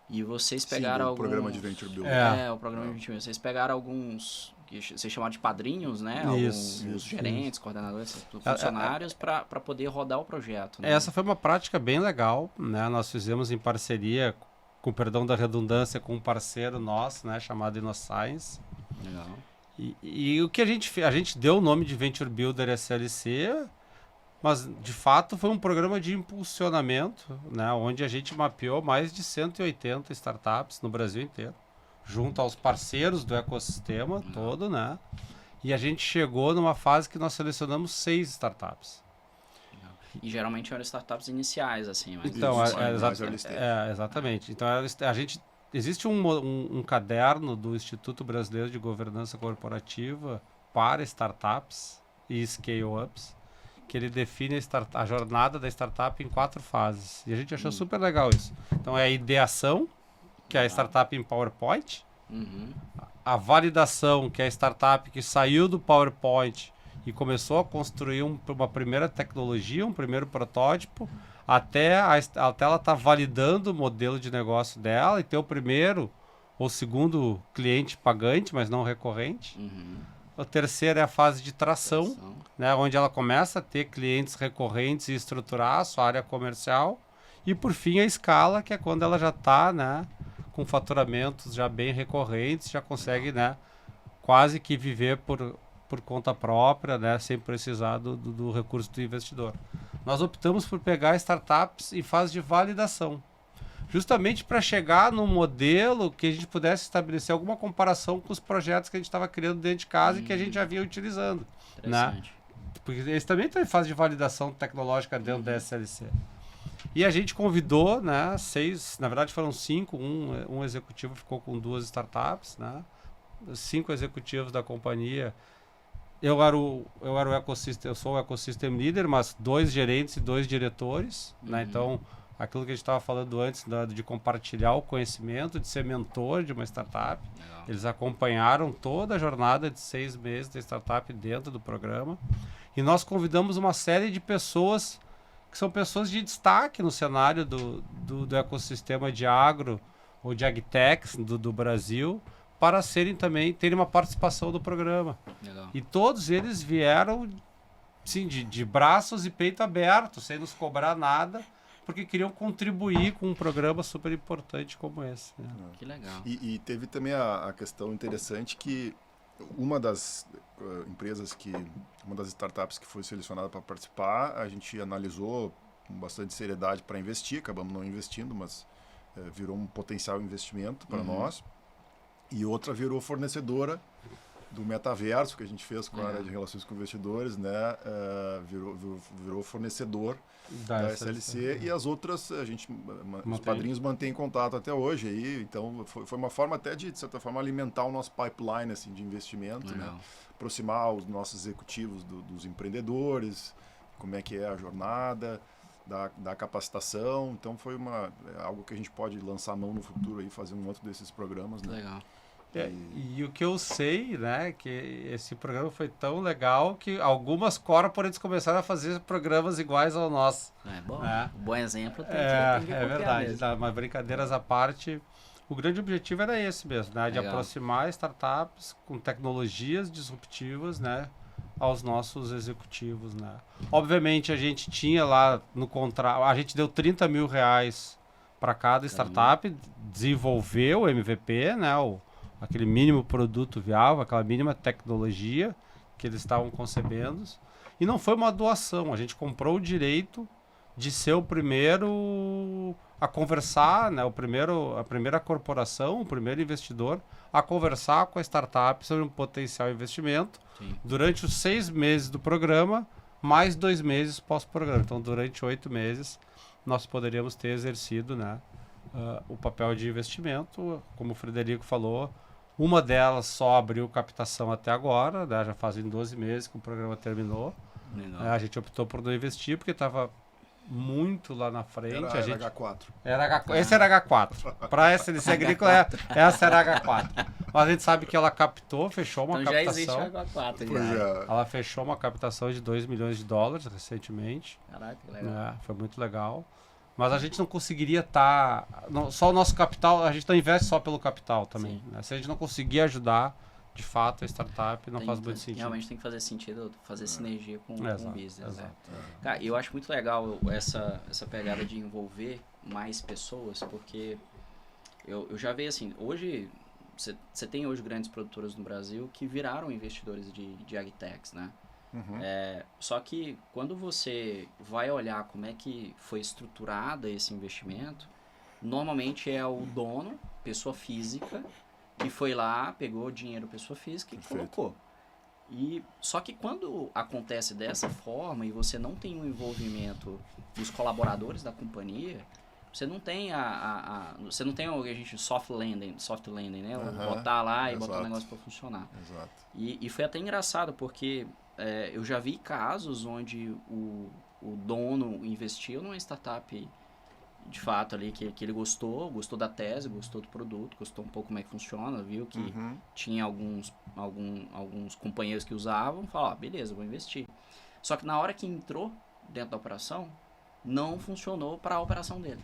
E vocês pegaram o programa de Venture Builder. O programa de Venture Builder. Vocês pegaram alguns, que vocês chamaram de padrinhos, né? Alguns gerentes, coordenadores, funcionários, para poder rodar o projeto. Né? Essa foi uma prática bem legal, né? Nós fizemos em parceria, com perdão da redundância, com um parceiro nosso, né? Chamado InnoScience. Legal. E o que a gente deu o nome de Venture Builder SLC, mas de fato foi um programa de impulsionamento, né, onde a gente mapeou mais de 180 startups no Brasil inteiro, junto aos parceiros do ecossistema todo, né? E a gente chegou numa fase que nós selecionamos 6 startups. E geralmente eram startups iniciais, assim. Mas então, exatamente. Então, existe um caderno do Instituto Brasileiro de Governança Corporativa para startups e scale-ups, que ele define a jornada da startup em 4 fases. E a gente achou super legal isso. Então, é a ideação, que é a startup em PowerPoint. A validação, que é a startup que saiu do PowerPoint e começou a construir uma primeira tecnologia, um primeiro protótipo, até ela estar validando o modelo de negócio dela e ter o primeiro ou segundo cliente pagante, mas não recorrente. A terceira é a fase de tração, né, onde ela começa a ter clientes recorrentes e estruturar a sua área comercial. E, por fim, a escala, que é quando ela já está, né, com faturamentos já bem recorrentes, já consegue, né, quase que viver por conta própria, né, sem precisar do recurso do investidor. Nós optamos por pegar startups em fase de validação, justamente para chegar num modelo que a gente pudesse estabelecer alguma comparação com os projetos que a gente estava criando dentro de casa e que a gente já vinha utilizando. Né? Porque eles também estão em fase de validação tecnológica dentro da SLC. E a gente convidou, né, 6, na verdade foram 5, um executivo ficou com 2 startups, né, 5 executivos da companhia. Eu sou o Ecosystem Leader, mas 2 gerentes e 2 diretores, né? Então, aquilo que a gente estava falando antes, de compartilhar o conhecimento, de ser mentor de uma startup. Legal. Eles acompanharam toda a jornada de 6 meses da startup dentro do programa. E nós convidamos uma série de pessoas que são pessoas de destaque no cenário do ecossistema de agro ou de agtechs do Brasil, para terem uma participação do programa. Legal. E todos eles vieram sim, de braços e peito aberto, sem nos cobrar nada, porque queriam contribuir com um programa super importante como esse. Né? Que legal. E teve também a questão interessante que uma das uma das startups que foi selecionada para participar, a gente analisou com bastante seriedade para investir, acabamos não investindo, mas virou um potencial investimento para nós. E outra virou fornecedora do metaverso que a gente fez com a área de relações com investidores, né? Virou fornecedor da SLC e as outras os padrinhos mantêm contato até hoje aí, então foi uma forma até de certa forma alimentar o nosso pipeline assim de investimento, né? Aproximar os nossos executivos dos empreendedores, como é que é a jornada da capacitação, então foi algo que a gente pode lançar a mão no futuro aí, fazer um outro desses programas, né? Legal. E o que eu sei, né, que esse programa foi tão legal que algumas corporates começaram a fazer programas iguais ao nosso. É bom, um bom exemplo tem que é verdade, tá, mas brincadeiras à parte, o grande objetivo era esse mesmo, né, de aproximar startups com tecnologias disruptivas, né, aos nossos executivos, né? Obviamente a gente tinha lá no contrato, a gente deu R$30 mil para cada startup, desenvolveu o MVP, né? Aquele mínimo produto viável, aquela mínima tecnologia que eles estavam concebendo. E não foi uma doação, a gente comprou o direito de ser o primeiro a conversar, né? A primeira corporação, o primeiro investidor a conversar com a startup sobre um potencial investimento. Sim. Durante os 6 meses do programa, mais 2 meses pós-programa. Então, durante 8 meses, nós poderíamos ter exercido, né, o papel de investimento. Como o Frederico falou, uma delas só abriu captação até agora, né, já fazem 12 meses que o programa terminou. A gente optou por não investir porque estava muito lá na frente. Era H4. Esse era H4. Para a SLC Agrícola, essa era H4. Mas a gente sabe que ela captou, fechou uma captação. Já existe H4. Ela fechou uma captação de $2 milhões recentemente. Caraca, que legal. Foi muito legal. Mas a gente não conseguiria estar... só o nosso capital, a gente não investe só pelo capital também. Né? Se a gente não conseguir ajudar, de fato, a startup não faz muito sentido. Realmente tem que fazer sentido, fazer sinergia com o business. Exato. Cara, eu acho muito legal essa pegada de envolver mais pessoas, porque eu já vejo assim, hoje, você tem hoje grandes produtoras no Brasil que viraram investidores de agtechs, né? Uhum. Só que quando você vai olhar como é que foi estruturado esse investimento, normalmente é o dono, pessoa física, que foi lá, pegou dinheiro pessoa física e colocou. Só que quando acontece dessa forma e você não tem um envolvimento dos colaboradores da companhia, você não tem você não tem o que a gente soft landing, né? Botar lá e botar o negócio para funcionar. Exato. E foi até engraçado porque eu já vi casos onde o dono investiu numa startup de fato ali que ele gostou da tese, gostou do produto, gostou um pouco como é que funciona, viu que tinha alguns companheiros que usavam, falou, beleza, vou investir. Só que na hora que entrou dentro da operação, não funcionou para a operação dele.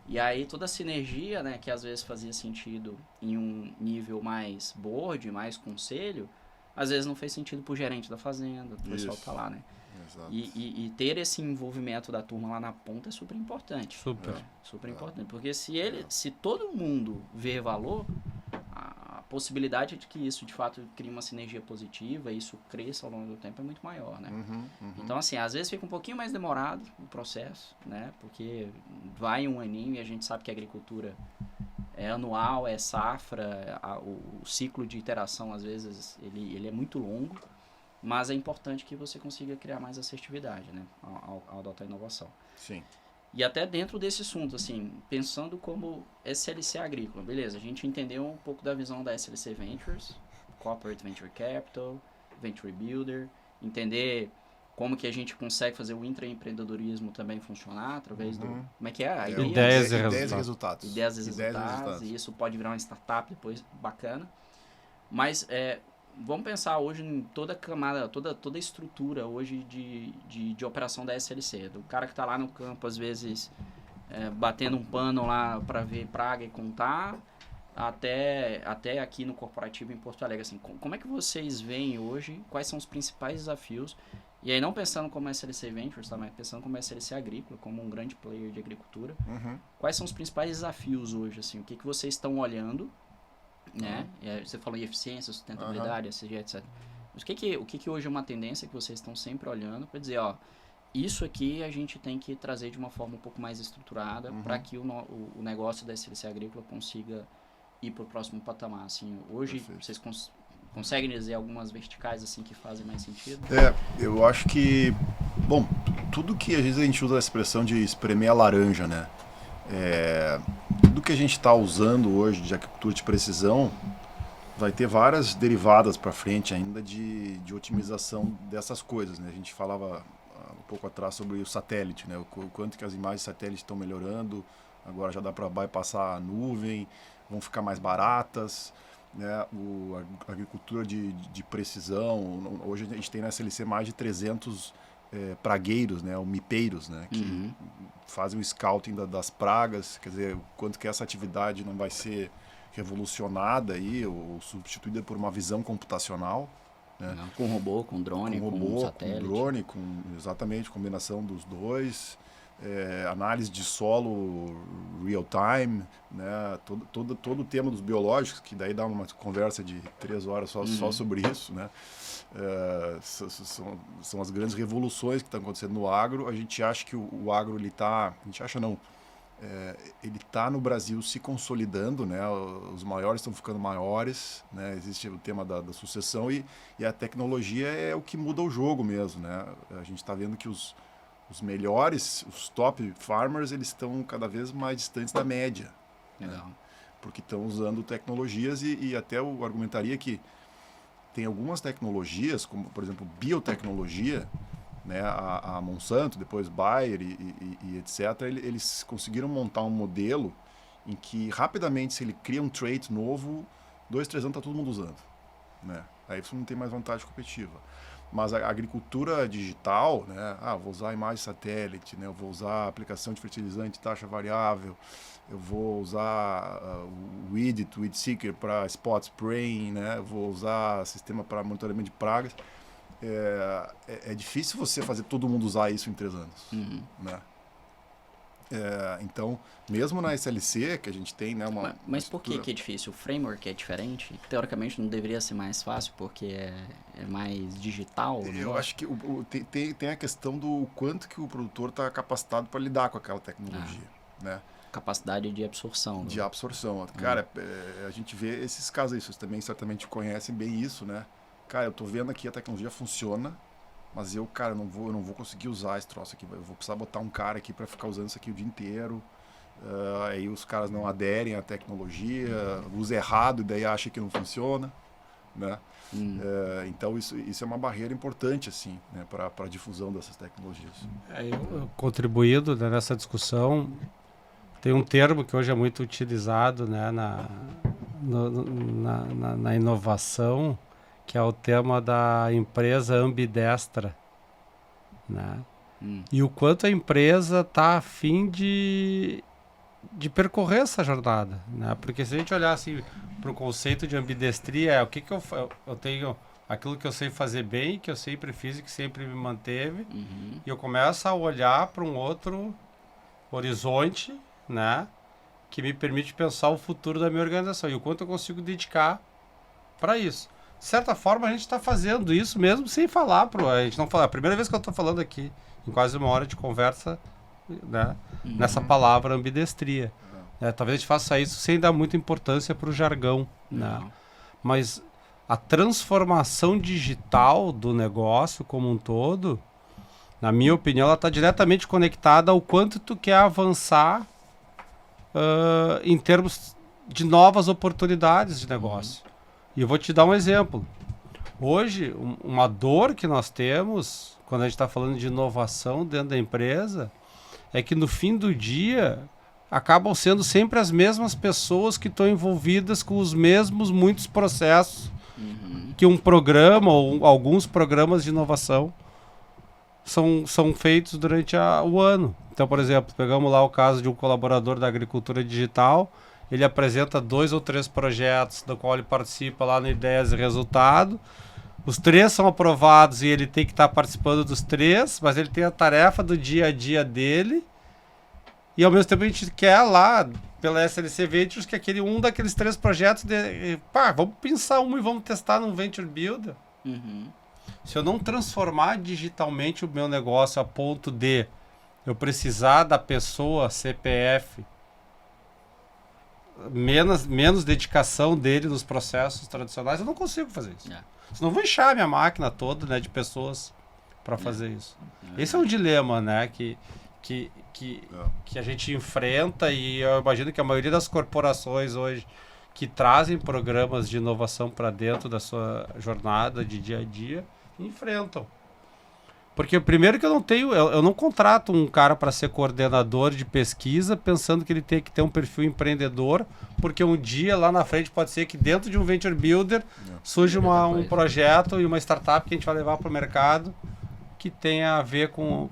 E aí toda a sinergia, né, que às vezes fazia sentido em um nível mais board, mais conselho, às vezes não fez sentido pro gerente da fazenda, o pessoal tá lá, né? Exato. E ter esse envolvimento da turma lá na ponta é super importante. Super importante. Porque se todo mundo vê valor, a possibilidade de que isso de fato crie uma sinergia positiva e isso cresça ao longo do tempo é muito maior, né? Então, assim, às vezes fica um pouquinho mais demorado o processo, né? Porque vai um aninho e a gente sabe que a agricultura é anual, é safra, o ciclo de iteração, às vezes, ele é muito longo. Mas é importante que você consiga criar mais assertividade, né, ao adotar a inovação. Sim. E até dentro desse assunto, assim, pensando como SLC Agrícola, beleza, a gente entendeu um pouco da visão da SLC Ventures, Corporate Venture Capital, Venture Builder, entender como que a gente consegue fazer o intraempreendedorismo também funcionar através do... Como é que é? Ideias e resultados. Ideias e resultados, e isso pode virar uma startup depois, bacana. Mas vamos pensar hoje em toda a camada, toda a estrutura hoje de operação da SLC. Do cara que está lá no campo, às vezes, batendo um pano lá para ver praga e contar, até aqui no corporativo em Porto Alegre. Assim, como é que vocês veem hoje, quais são os principais desafios? E aí não pensando como SLC Ventures, tá, mas pensando como SLC Agrícola, como um grande player de agricultura. Quais são os principais desafios hoje? Assim, o que vocês estão olhando? Né? Você falou em eficiência, sustentabilidade, ESG, etc. Mas o que hoje é uma tendência que vocês estão sempre olhando para dizer, isso aqui a gente tem que trazer de uma forma um pouco mais estruturada para que o negócio da SLC Agrícola consiga ir para o próximo patamar. Assim, hoje vocês conseguem dizer algumas verticais assim que fazem mais sentido? Eu acho que, bom, tudo que às vezes a gente usa a expressão de espremer a laranja, né? Tudo que a gente está usando hoje de agricultura de precisão vai ter várias derivadas para frente ainda de otimização dessas coisas, né? A gente falava um pouco atrás sobre o satélite, né? O quanto que as imagens de satélite estão melhorando, agora já dá para bypassar a nuvem, vão ficar mais baratas, né? A agricultura de precisão, hoje a gente tem na SLC mais de 300 pragueiros, né? Ou mipeiros, né? Que fazem o scouting das pragas, quer dizer, o quanto que essa atividade não vai ser revolucionada aí, ou substituída por uma visão computacional, né? Com robô, com drone, com satélite. Com drone, exatamente, combinação dos dois. Análise de solo real time, né? Todo o tema dos biológicos, que daí dá uma conversa de 3 horas só sobre isso, né? São as grandes revoluções que estão acontecendo no agro. A gente acha que o agro, ele está no Brasil se consolidando, né? Os maiores estão ficando maiores, né? Existe o tema da sucessão e a tecnologia é o que muda o jogo mesmo, né? A gente está vendo que os melhores, os top farmers, eles estão cada vez mais distantes da média. Legal. Né? Porque estão usando tecnologias e até eu argumentaria que tem algumas tecnologias, como por exemplo biotecnologia, né? A Monsanto, depois Bayer e etc., eles conseguiram montar um modelo em que rapidamente, se ele cria um trait novo, 2, 3 anos está todo mundo usando. Né? Aí você não tem mais vantagem competitiva. Mas a agricultura digital, né? Vou usar imagem satélite, né? Eu vou usar aplicação de fertilizante, taxa variável, eu vou usar o Weed Seeker para spot spraying, né? Eu vou usar sistema para monitoramento de pragas. É difícil você fazer todo mundo usar isso em 3 anos. Né? Então, mesmo na SLC, que a gente tem, né, mas por que é difícil? O framework é diferente? Teoricamente não deveria ser mais fácil porque é mais digital? Eu acho que tem a questão do quanto que o produtor está capacitado para lidar com aquela tecnologia. Né? Capacidade de absorção. De absorção. Cara, a gente vê esses casos aí, vocês também certamente conhecem bem isso, né? Cara, eu tô vendo aqui a tecnologia funciona, mas eu não vou conseguir usar esse troço aqui. Eu vou precisar botar um cara aqui para ficar usando isso aqui o dia inteiro. Aí os caras não aderem à tecnologia, usa errado e daí acha que não funciona, né? Então isso é uma barreira importante assim, né, para a difusão dessas tecnologias. Eu contribuído, né, nessa discussão, tem um termo que hoje é muito utilizado, né, na inovação, que é o tema da empresa ambidestra, né? E o quanto a empresa está a fim de percorrer essa jornada, né? Porque se a gente olhar assim para o conceito de ambidestria, o que eu tenho, aquilo que eu sei fazer bem, que eu sempre fiz e que sempre me manteve, e eu começo a olhar para um outro horizonte, né? Que me permite pensar o futuro da minha organização e o quanto eu consigo dedicar para isso. De certa forma, a gente está fazendo isso mesmo sem falar. A gente não fala. A primeira vez que eu estou falando aqui, em quase 1 hora de conversa, né, nessa palavra ambidestria. Talvez a gente faça isso sem dar muita importância para o jargão. Né? Mas a transformação digital do negócio como um todo, na minha opinião, ela está diretamente conectada ao quanto tu quer avançar em termos de novas oportunidades de negócio. E eu vou te dar um exemplo. Hoje, uma dor que nós temos, quando a gente está falando de inovação dentro da empresa, é que no fim do dia, acabam sendo sempre as mesmas pessoas que estão envolvidas com os mesmos muitos processos que um programa ou alguns programas de inovação são feitos durante o ano. Então, por exemplo, pegamos lá o caso de um colaborador da agricultura digital. Ele apresenta 2 ou 3 projetos do qual ele participa lá no Ideias e Resultado. Os 3 são aprovados e ele tem que estar participando dos 3, mas ele tem a tarefa do dia a dia dele. E ao mesmo tempo a gente quer lá, pela SLC Ventures, que aquele daqueles 3 projetos, vamos pensar e vamos testar num Venture Builder. Se eu não transformar digitalmente o meu negócio a ponto de eu precisar da pessoa, CPF, menos dedicação dele nos processos tradicionais, eu não consigo fazer isso. Senão eu vou inchar a minha máquina toda, né, de pessoas para fazer isso. Esse é um dilema, né, que a gente enfrenta, e eu imagino que a maioria das corporações hoje que trazem programas de inovação para dentro da sua jornada de dia a dia enfrentam. Porque primeiro que eu não contrato um cara para ser coordenador de pesquisa pensando que ele tem que ter um perfil empreendedor, porque um dia lá na frente pode ser que dentro de um Venture Builder surge um projeto e uma startup que a gente vai levar para o mercado que tenha a ver com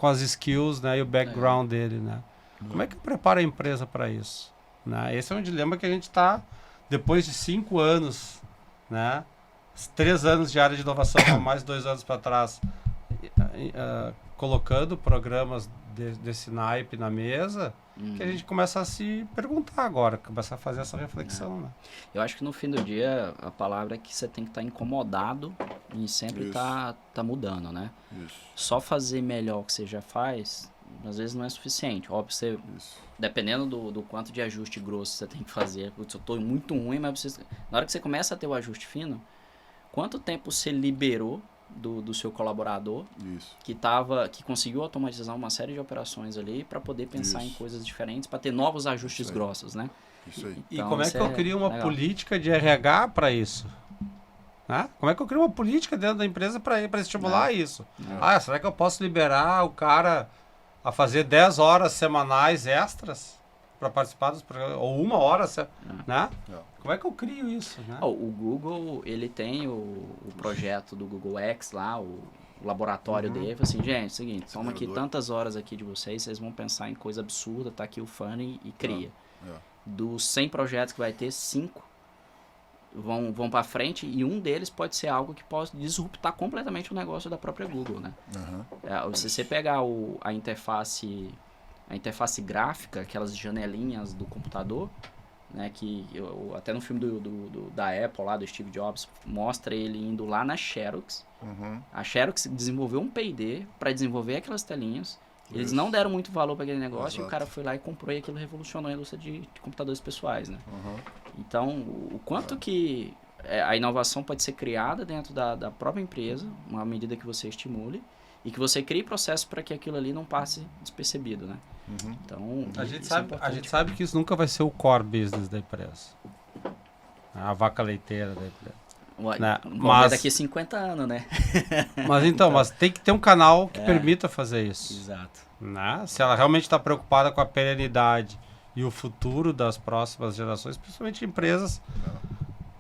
as skills, né, e o background dele. Né? Como é que prepara a empresa para isso? Né? Esse é um dilema que a gente está, depois de 5 anos, né, 3 anos de área de inovação, mais 2 anos para trás, colocando programas desse naipe na mesa, que a gente começa a se perguntar agora, começa a fazer essa reflexão, né? Eu acho que no fim do dia, a palavra é que você tem que estar incomodado e sempre tá mudando, né? Isso. Só fazer melhor o que você já faz, às vezes não é suficiente. Óbvio, você, dependendo do quanto de ajuste grosso você tem que fazer, putz, eu tô muito ruim, mas na hora que você começa a ter o ajuste fino, quanto tempo você liberou do seu colaborador que conseguiu automatizar uma série de operações ali para poder pensar em coisas diferentes, para ter novos ajustes grossos, né? Isso aí. E então, como é que eu crio uma política de RH para isso? Né? Como é que eu crio uma política dentro da empresa para estimular isso? Será que eu posso liberar o cara a fazer 10 horas semanais extras para participar dos programas? Ou 1 hora, né? Como é que eu crio isso? Né? O Google, ele tem o projeto do Google X lá, o laboratório dele. Assim, gente, é o seguinte, toma aqui tantas horas aqui de vocês vão pensar em coisa absurda, tá aqui o funding e cria. Dos 100 projetos que vai ter, 5 vão para frente e um deles pode ser algo que pode disruptar completamente o negócio da própria Google, né? Se você pegar a interface gráfica, aquelas janelinhas do computador, né, que até no filme da Apple, lá do Steve Jobs, mostra ele indo lá na Xerox. A Xerox desenvolveu um P&D para desenvolver aquelas telinhas. Eles não deram muito valor para aquele negócio e o cara foi lá e comprou e aquilo revolucionou a indústria de computadores pessoais, né? Então, o quanto que a inovação pode ser criada dentro da própria empresa, à medida que você estimule, e que você crie processos para que aquilo ali não passe despercebido, né? Então, a gente sabe que isso nunca vai ser o core business da empresa. A vaca leiteira da empresa. Né? Mas daqui a 50 anos, né? Mas tem que ter um canal que permita fazer isso. Exato. Né? Se ela realmente está preocupada com a perenidade e o futuro das próximas gerações, principalmente empresas,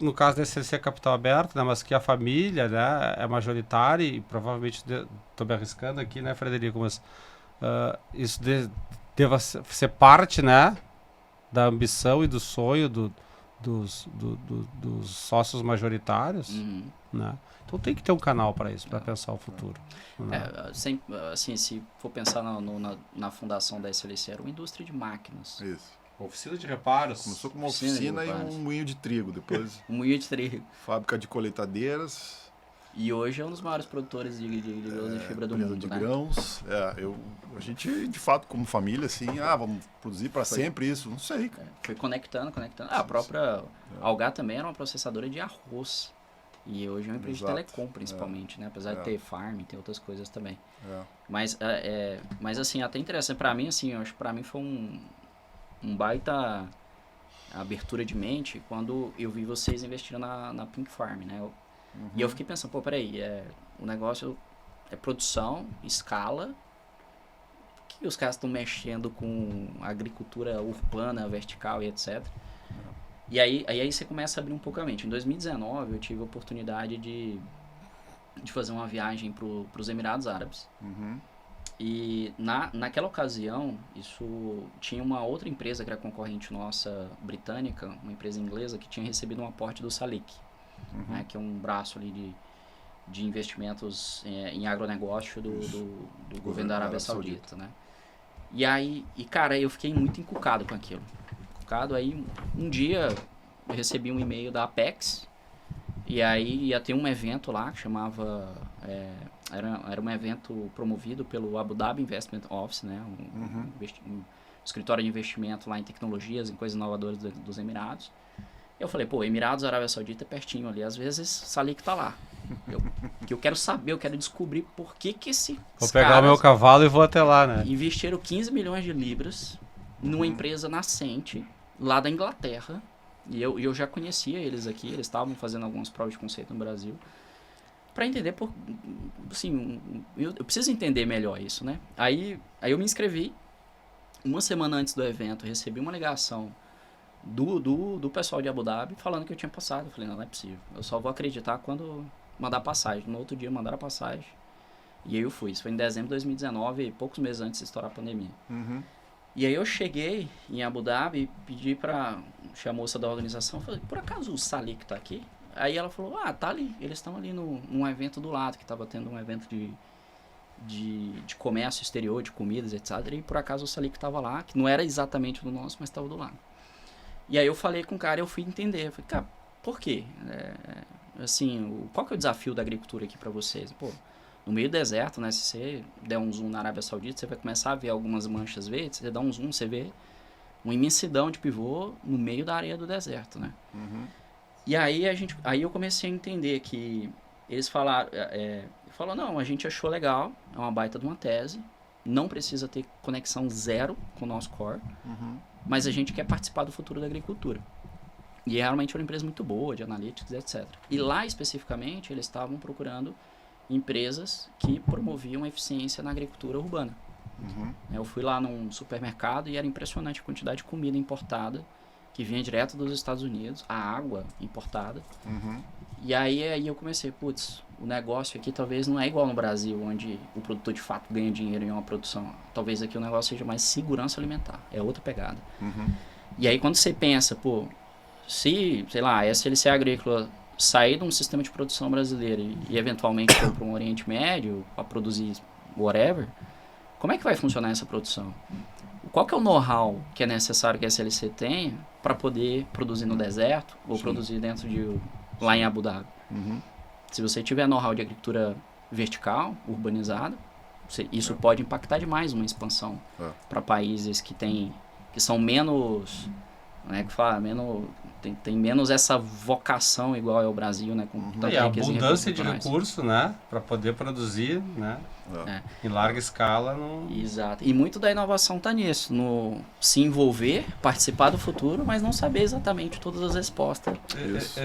no caso da SCC Capital Aberto, né? Mas que a família, né, é majoritária e provavelmente, estou me arriscando aqui, né, Frederico, mas isso deva ser parte, né, da ambição e do sonho dos sócios majoritários, né? Então tem que ter um canal para isso, para pensar o futuro. Né? Assim, se for pensar na fundação da SLC, era uma indústria de máquinas. Isso. Oficina de reparos. Começou com uma oficina e um moinho de trigo, depois um moinho de trigo. Fábrica de colheitadeiras. E hoje é um dos maiores produtores de grãos e fibra do mundo, de né? grãos. A gente, de fato, como família, assim, vamos produzir para sempre isso, não sei. Foi conectando. A própria Algar também era uma processadora de arroz. E hoje é uma empresa de telecom, principalmente, né? Apesar de ter farm, tem outras coisas também. Mas assim, até interessante. Para mim, assim, eu acho que para mim foi um baita abertura de mente quando eu vi vocês investindo na Pink Farm, né? E eu fiquei pensando, peraí, o negócio é produção, escala, que os caras estão mexendo com agricultura urbana, vertical e etc. E aí você começa a abrir um pouco a mente. Em 2019 eu tive a oportunidade de fazer uma viagem para os Emirados Árabes. E naquela ocasião, isso tinha uma outra empresa que era concorrente nossa, britânica, uma empresa inglesa, que tinha recebido um aporte do Salik, né, que é um braço ali de investimentos em agronegócio do governo da Arábia Saudita, né? E cara, eu fiquei muito encucado com aquilo. Aí um dia eu recebi um e-mail da Apex, e aí ia ter um evento lá que chamava... Era um evento promovido pelo Abu Dhabi Investment Office, né? Um escritório de investimento lá em tecnologias, em coisas inovadoras dos Emirados. Eu falei, Emirados, Arábia Saudita é pertinho ali. Às vezes, Salik tá lá. Eu quero saber, eu quero descobrir por que esses Vou pegar o meu cavalo e vou até lá, né? Investiram 15 milhões de libras numa empresa nascente lá da Inglaterra. E eu já conhecia eles aqui. Eles estavam fazendo algumas provas de conceito no Brasil. Para entender, assim, eu preciso entender melhor isso, né? Aí eu me inscrevi. Uma semana antes do evento, recebi uma ligação do pessoal de Abu Dhabi falando que eu tinha passado. Eu falei, não é possível. Eu só vou acreditar quando mandar passagem. No outro dia mandaram a passagem. E aí eu fui. Isso foi em dezembro de 2019, poucos meses antes de estourar a pandemia. E aí eu cheguei em Abu Dhabi, pedi pra a moça da organização, falei, por acaso o Salik tá aqui? Aí ela falou, tá ali, eles estão ali num evento do lado, que tava tendo um evento de comércio exterior, de comidas, etc. E por acaso o Salic tava lá, que não era exatamente do nosso, mas tava do lado. E aí eu falei com o cara, eu fui entender, eu falei, cara, por quê? Assim, qual que é o desafio da agricultura aqui para vocês? Pô, no meio do deserto, né, se você der um zoom na Arábia Saudita, você vai começar a ver algumas manchas verdes, você dá um zoom, você vê uma imensidão de pivô no meio da areia do deserto, né? Uhum. E aí eu comecei a entender que eles falaram, não, a gente achou legal, é uma baita de uma tese, não precisa ter conexão zero com o nosso core, mas a gente quer participar do futuro da agricultura. E realmente era uma empresa muito boa, de analytics, etc. E lá, especificamente, eles estavam procurando empresas que promoviam a eficiência na agricultura urbana. Eu fui lá num supermercado e era impressionante a quantidade de comida importada que vinha direto dos Estados Unidos, a água importada. E aí eu comecei, o negócio aqui talvez não é igual no Brasil, onde o produtor de fato ganha dinheiro em uma produção. Talvez aqui o negócio seja mais segurança alimentar, é outra pegada. E aí quando você pensa, se, sei lá, a SLC Agrícola sair de um sistema de produção brasileiro e eventualmente for para um Oriente Médio para produzir whatever, como é que vai funcionar essa produção? Qual que é o know-how que é necessário que a SLC tenha para poder produzir no deserto ou produzir lá em Abu Dhabi? Se você tiver know-how de agricultura vertical, urbanizada, isso pode impactar demais uma expansão para países que são menos, tem menos essa vocação igual é o Brasil, né? E a abundância de recursos, né? Para poder produzir, né? Em larga escala. Exato. E muito da inovação está nisso, no se envolver, participar do futuro, mas não saber exatamente todas as respostas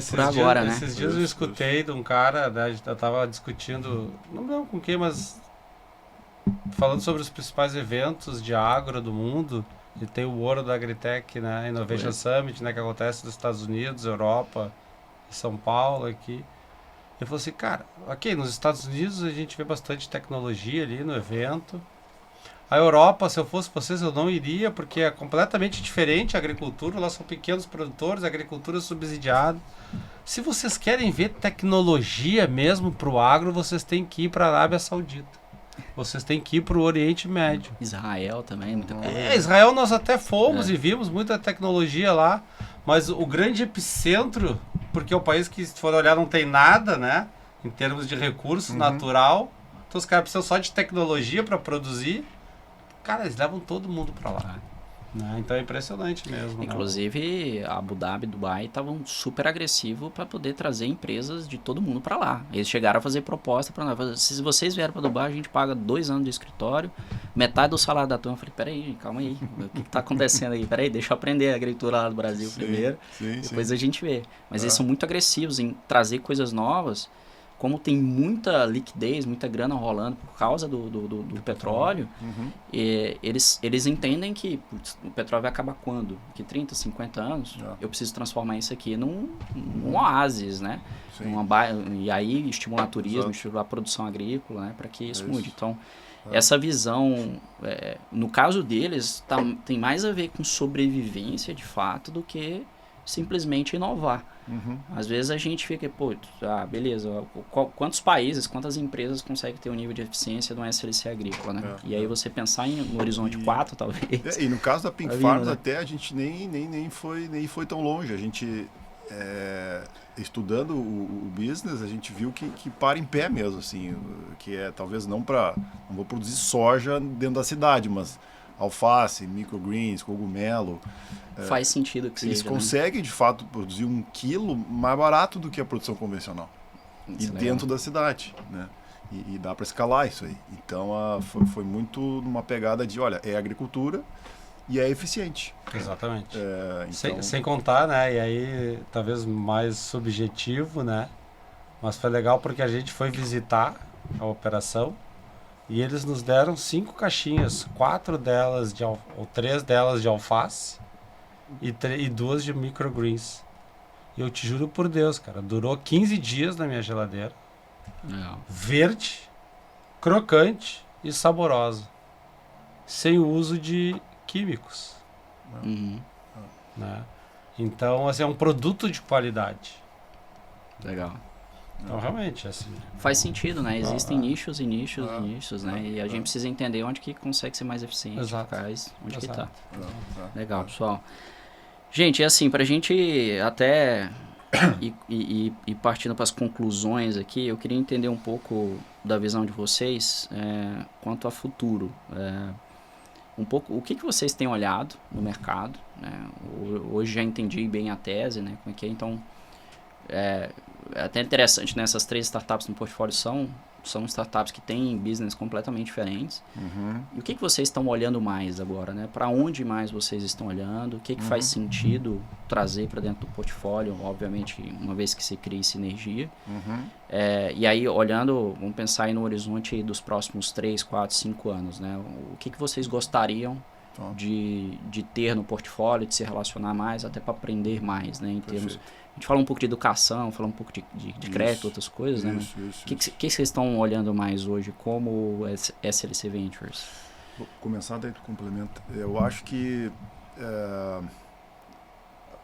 por agora, né? Esses dias eu escutei de um cara, né, eu estava discutindo, não lembro com quem, mas falando sobre os principais eventos de agro do mundo. E tem o Ouro da Agritech, né? Innovation Summit, né? Que acontece nos Estados Unidos, Europa, São Paulo aqui. Eu falei assim, cara, ok, nos Estados Unidos a gente vê bastante tecnologia ali no evento. A Europa, se eu fosse vocês, eu não iria, porque é completamente diferente a agricultura. Lá são pequenos produtores, a agricultura é subsidiada. Se vocês querem ver tecnologia mesmo para o agro, vocês têm que ir para a Arábia Saudita. Vocês têm que ir para o Oriente Médio. Israel também, muita coisa. Israel nós até fomos e vimos muita tecnologia lá, mas o grande epicentro, porque é um país que, se for olhar, não tem nada, né? Em termos de recurso natural. Então os caras precisam só de tecnologia para produzir. Cara, eles levam todo mundo para lá. Né? Então é impressionante mesmo. Inclusive, Abu Dhabi e Dubai estavam super agressivos para poder trazer empresas de todo mundo para lá. Eles chegaram a fazer proposta para nós. Se vocês vierem para Dubai, a gente paga 2 anos de escritório, metade do salário da turma. Eu falei, peraí, calma aí, o que está acontecendo aí? Peraí, deixa eu aprender a agricultura lá do Brasil primeiro, depois a gente vê. Mas eles são muito agressivos em trazer coisas novas. Como tem muita liquidez, muita grana rolando por causa do petróleo, eles entendem que o petróleo vai acabar quando? Daqui 30, 50 anos, eu preciso transformar isso aqui num oásis, né? E aí estimular turismo, estimular a produção agrícola, né? Para que isso mude. Então, essa visão, no caso deles, tem mais a ver com sobrevivência, de fato, do que simplesmente inovar. Às vezes a gente fica, beleza, quantos países, quantas empresas conseguem ter um nível de eficiência de uma SLC agrícola, né? E aí você pensar no horizonte 4, talvez. E no caso da Pink Farms, né? Até a gente nem foi tão longe. A gente, estudando o business, a gente viu que para em pé mesmo, assim, que talvez não vou produzir soja dentro da cidade, mas alface, microgreens, cogumelo. Faz sentido que eles seja. Eles conseguem, de fato, produzir 1 quilo mais barato do que a produção convencional. Isso dentro da cidade, né? E dá para escalar isso aí. Então, foi muito numa pegada de, olha, é agricultura e é eficiente. Exatamente. Então... Sem contar, né? E aí, talvez mais subjetivo, né? Mas foi legal porque a gente foi visitar a operação. E eles nos deram 5 caixinhas, 3 delas de alface e 2 de microgreens. E eu te juro por Deus, cara, durou 15 dias na minha geladeira. Verde, crocante e saborosa. Sem o uso de químicos. Né? Então, assim, é um produto de qualidade. Legal. Então, realmente, assim... Faz sentido, né? Existem nichos e nichos e nichos, né? E a gente Ah. precisa entender onde que consegue ser mais eficiente, Exato. eficaz, onde que tá. Legal. Legal, pessoal. Gente, é assim, pra gente até ir partindo para as conclusões aqui, eu queria entender um pouco da visão de vocês quanto a futuro. Um pouco, o que vocês têm olhado no mercado, né? Hoje já entendi bem a tese, né? Como é que é, então... É até interessante, né? Essas 3 startups no portfólio são startups que têm business completamente diferentes. Uhum. E o que vocês estão olhando mais agora, né? Para onde mais vocês estão olhando? O que faz sentido trazer para dentro do portfólio? Obviamente, uma vez que se crie sinergia. Uhum. E aí, olhando, vamos pensar aí no horizonte dos próximos 3, 4, 5 anos, né? O que vocês gostariam de ter no portfólio, de se relacionar mais, até para aprender mais, né? Em termos... A gente fala um pouco de educação, fala um pouco de crédito, outras coisas, né? O que vocês estão olhando mais hoje como SLC Ventures? Vou começar daí tu complementa. Eu acho que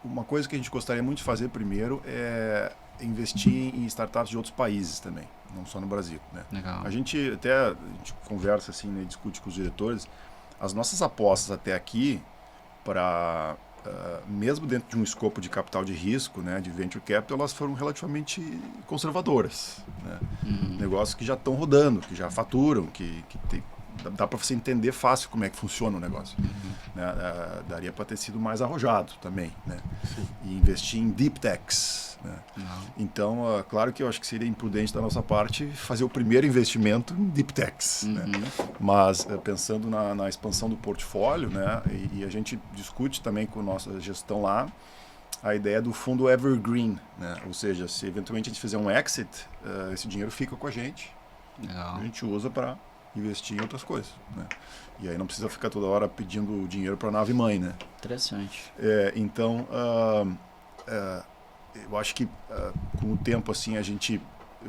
uma coisa que a gente gostaria muito de fazer primeiro é investir em startups de outros países também, não só no Brasil, né? Legal. A gente conversa assim, né, discute com os diretores. As nossas apostas até aqui para mesmo dentro de um escopo de capital de risco, né, de venture capital, elas foram relativamente conservadoras, né? Negócios que já estão rodando, que já faturam, que dá para você entender fácil como é que funciona o negócio. Né? Daria para ter sido mais arrojado também, né? E investir em deep techs, né? Então, claro que eu acho que seria imprudente da nossa parte fazer o primeiro investimento em deep techs, né? Mas pensando na expansão do portfólio, né? E a gente discute também com a nossa gestão lá a ideia do fundo evergreen, né? Ou seja, se eventualmente a gente fizer um exit, esse dinheiro fica com a gente. Legal. A gente usa para investir em outras coisas, né? E aí não precisa ficar toda hora pedindo dinheiro para a nave mãe, né? Interessante. Então, eu acho que com o tempo assim a gente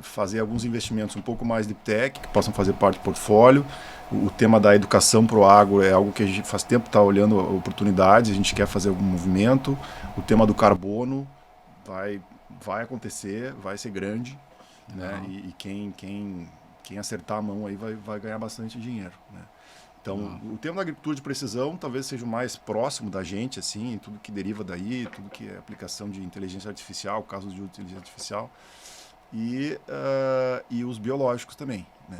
fazer alguns investimentos um pouco mais de tech que possam fazer parte do portfólio. O tema da educação para o agro é algo que a gente faz tempo está olhando oportunidades, a gente quer fazer algum movimento. O tema do carbono vai acontecer, vai ser grande, né? E quem acertar a mão aí vai ganhar bastante dinheiro, né? Então, o tema da agricultura de precisão talvez seja o mais próximo da gente, assim, tudo que deriva daí, tudo que é aplicação de inteligência artificial, casos de inteligência artificial, e os biológicos também, né?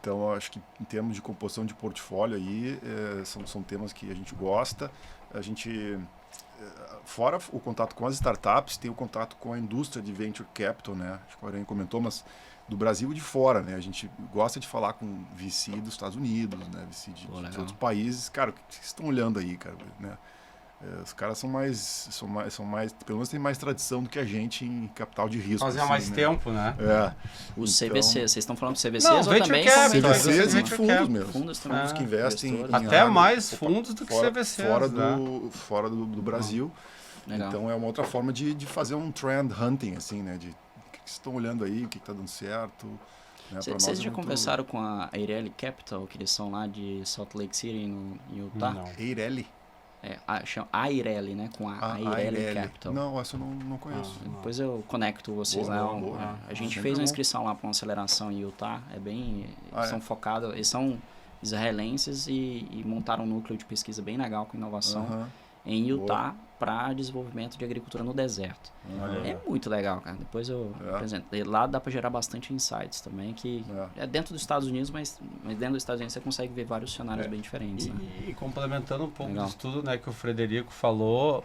Então, eu acho que em termos de composição de portfólio aí, são temas que a gente gosta. A gente, fora o contato com as startups, tem o contato com a indústria de venture capital, né? Acho que o Aranha comentou, mas do Brasil e de fora, né? A gente gosta de falar com VC dos Estados Unidos, né? VC de outros países. Cara, o que vocês estão olhando aí, cara? Né? Os caras são mais, pelo menos tem mais tradição do que a gente em capital de risco. Fazem há mais tempo, né? Os CVCs, vocês estão falando de CVCs não, ou também? CVCs e de fundos mesmo. Fundos que investem em até mais fundos do que CVCs. Fora do Brasil. Legal. Então é uma outra forma de fazer um trend hunting, assim, né? De o que vocês estão olhando aí, o que está dando certo. Né? Vocês já conversaram com a Eireli Capital, que eles são lá de Salt Lake City, em Utah? Não. Eireli? Chama Eireli, né? Com a Eireli Capital. Não, essa eu não conheço. Depois eu conecto vocês lá. A gente fez uma inscrição lá para uma aceleração em Utah. São focados, eles são israelenses e montaram um núcleo de pesquisa bem legal com inovação em Utah para desenvolvimento de agricultura no deserto. É muito legal, cara. Depois eu apresento. Lá dá para gerar bastante insights também, que é dentro dos Estados Unidos, mas dentro dos Estados Unidos você consegue ver vários cenários bem diferentes. Né? E complementando um pouco do estudo, né, que o Frederico falou,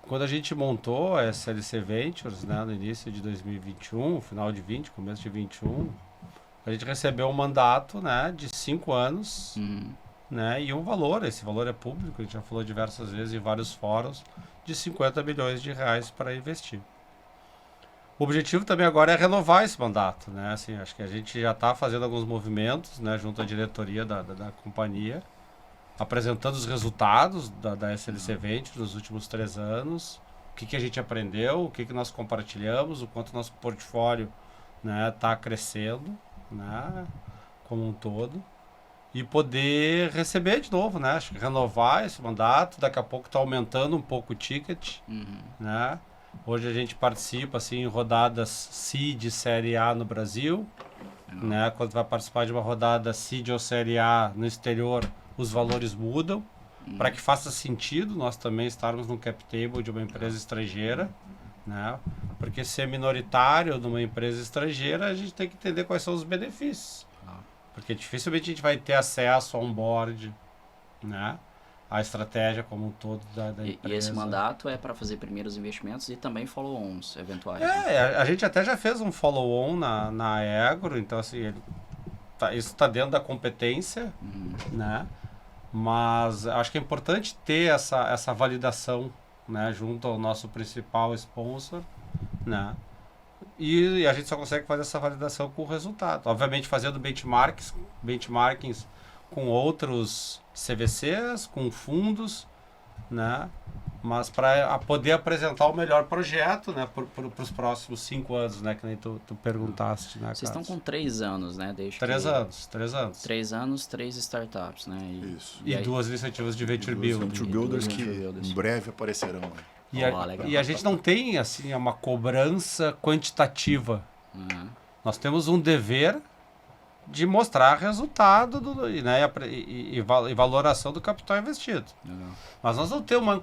quando a gente montou a SLC Ventures, né, no início de 2021, final de 20, começo de 21, a gente recebeu um mandato, né, de 5 anos, né, e um valor, esse valor é público, a gente já falou diversas vezes em vários fóruns, de 50 milhões de reais para investir. O objetivo também agora é renovar esse mandato, né, assim, acho que a gente já está fazendo alguns movimentos, né, junto à diretoria da companhia, apresentando os resultados da SLC Ventures nos últimos 3 anos, o que a gente aprendeu, o que nós compartilhamos, o quanto nosso portfólio, né, está crescendo, né, como um todo. e poder receber de novo, né? Acho que renovar esse mandato, daqui a pouco está aumentando um pouco o ticket, né? Hoje a gente participa assim, em rodadas Seed Série A no Brasil, né? Quando vai participar de uma rodada Seed ou Série A no exterior, os valores mudam, para que faça sentido nós também estarmos no cap table de uma empresa estrangeira, né? Porque ser minoritário numa empresa estrangeira, a gente tem que entender quais são os benefícios. Porque dificilmente a gente vai ter acesso a um board, né? A estratégia como um todo da empresa. E esse mandato é para fazer primeiros investimentos e também follow-ons eventuais. A gente até já fez um follow-on na Agro, então assim, isso está dentro da competência, né? Mas acho que é importante ter essa validação, né? Junto ao nosso principal sponsor, né? E a gente só consegue fazer essa validação com o resultado. Obviamente fazendo benchmarkings com outros CVCs, com fundos, né? Mas para poder apresentar o melhor projeto, né? Para os próximos 5 anos, né? Que nem tu perguntaste, né? Vocês estão com 3 anos, né? Desde 3 anos. 3 anos, 3 startups, né? Isso. E 2 iniciativas de Venture Building. Venture Builders que em breve aparecerão. Né? E a gente não tem assim uma cobrança quantitativa. Nós temos um dever de mostrar resultado né, e valoração do capital investido. Mas nós não temos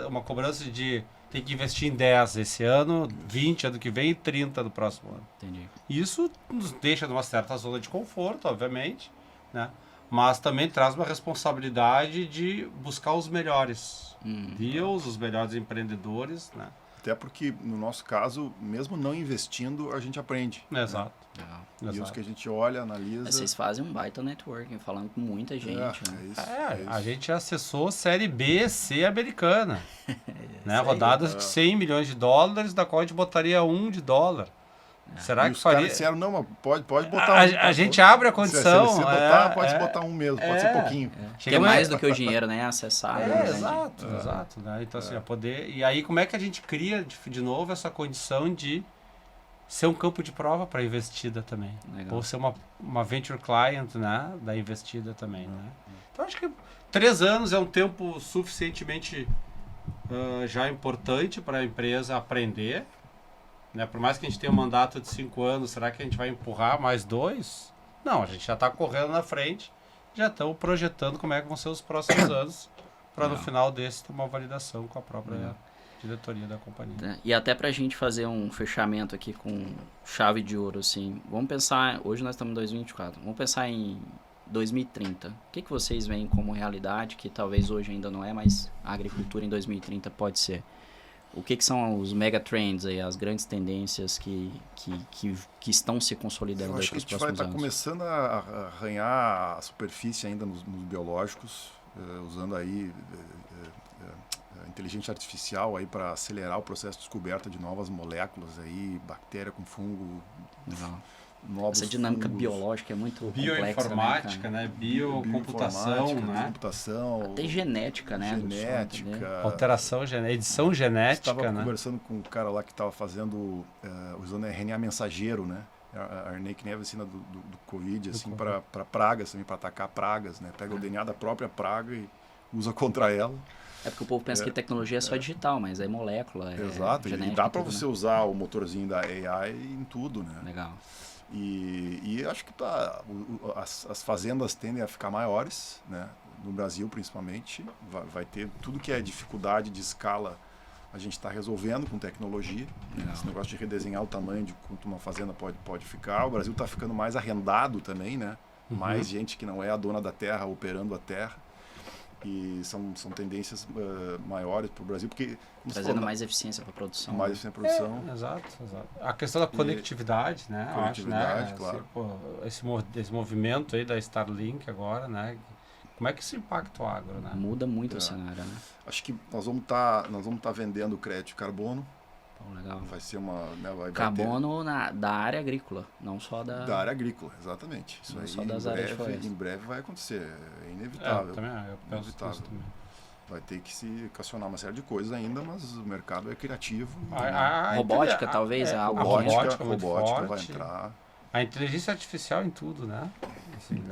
uma cobrança de ter que investir em 10 esse ano, 20 ano que vem e 30 no próximo ano. Entendi. Isso nos deixa numa certa zona de conforto, obviamente, né? Mas também traz uma responsabilidade de buscar os melhores deals, os melhores empreendedores, né? Até porque, no nosso caso, mesmo não investindo, a gente aprende. Exato. Né? E os que a gente olha, analisa... Vocês fazem um baita networking, falando com muita gente. Né? Isso. A gente acessou Série B, C americana. Né? Rodadas de 100 milhões de dólares, da qual a gente botaria $1. Será que faria? Os caras disseram, não, mas pode botar a gente abre a condição. Se botar, pode botar um mesmo, pode ser pouquinho. Que é mais do que o dinheiro, né? Acessar. Exato. Né? Então, assim, poder... E aí, como é que a gente cria, de novo, essa condição de ser um campo de prova para a investida também? Legal. Ou ser uma venture client, né? Da investida também, né? Então, acho que 3 anos é um tempo suficientemente já importante para a empresa aprender. Né? Por mais que a gente tenha um mandato de 5 anos, será que a gente vai empurrar mais 2? Não, a gente já está correndo na frente, já estamos projetando como é que vão ser os próximos anos, para no final desse ter uma validação com a própria diretoria da companhia. E até para a gente fazer um fechamento aqui com chave de ouro, assim, vamos pensar, hoje nós estamos em 2024, vamos pensar em 2030. O que vocês veem como realidade, que talvez hoje ainda não é, mas a agricultura em 2030 pode ser? O que são os megatrends aí, as grandes tendências que estão se consolidando aí para os próximos anos? Eu acho que a gente vai estar começando a arranhar a superfície ainda nos biológicos, usando aí a inteligência artificial aí para acelerar o processo de descoberta de novas moléculas aí, bactéria com fungo, novos Essa dinâmica fungos. Biológica é muito bioinformática, né? Biocomputação, né? Até genética, né? Genética. Alteração genética, edição genética, estava né? conversando com um cara lá que estava fazendo, usando RNA mensageiro, né? A RNA que nem a vacina do Covid, assim, para pragas, também, para atacar pragas, né? Pega o DNA da própria praga e usa contra ela. É porque o povo pensa que tecnologia é só digital, mas é molécula, Exato, genética. E dá para você usar o motorzinho da AI em tudo, né? Legal. E acho que as fazendas tendem a ficar maiores, né? No Brasil principalmente, vai ter tudo que é dificuldade de escala, a gente está resolvendo com tecnologia. Esse negócio de redesenhar o tamanho de quanto uma fazenda pode ficar. O Brasil está ficando mais arrendado também, né? Mais gente que não é a dona da terra operando a terra. E são tendências maiores para o Brasil, porque... Trazendo mais eficiência para a produção. Mais eficiência para a produção. Exato. A questão da conectividade, né? Conectividade, acho, né? claro. Esse movimento aí da Starlink agora, né? Como é que isso impacta o agro, né? Muda muito o cenário, né? Acho que nós vamos tá vendendo crédito de carbono. Legal. Vai ser uma... Né, carbono da área agrícola, não só da área agrícola, exatamente. Isso aí, só das áreas de floresta. Em breve vai acontecer, é inevitável. Eu penso inevitável. Também. Vai ter que se equacionar uma série de coisas ainda, mas o mercado é criativo. Robótica, talvez, é algo robótica vai entrar. A inteligência artificial em tudo, né? Assim,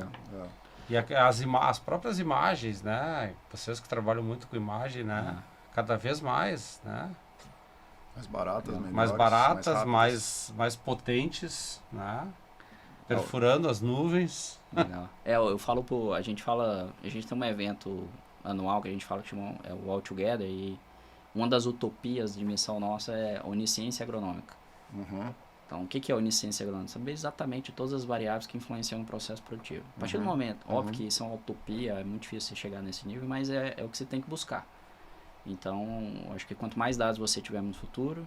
E as próprias imagens, né? Vocês que trabalham muito com imagem, né? Cada vez mais, né? Mais baratas, melhores, mais baratas, mais mais potentes, né? Perfurando as nuvens. Legal. Eu falo a gente tem um evento anual que a gente fala que chama o All Together, e uma das utopias de missão nossa é a onisciência agronômica. Então, o que é a onisciência agronômica? Saber exatamente todas as variáveis que influenciam no processo produtivo. A partir do momento, óbvio que isso é uma utopia, é muito difícil você chegar nesse nível, mas é o que você tem que buscar. Então, acho que quanto mais dados você tiver no futuro,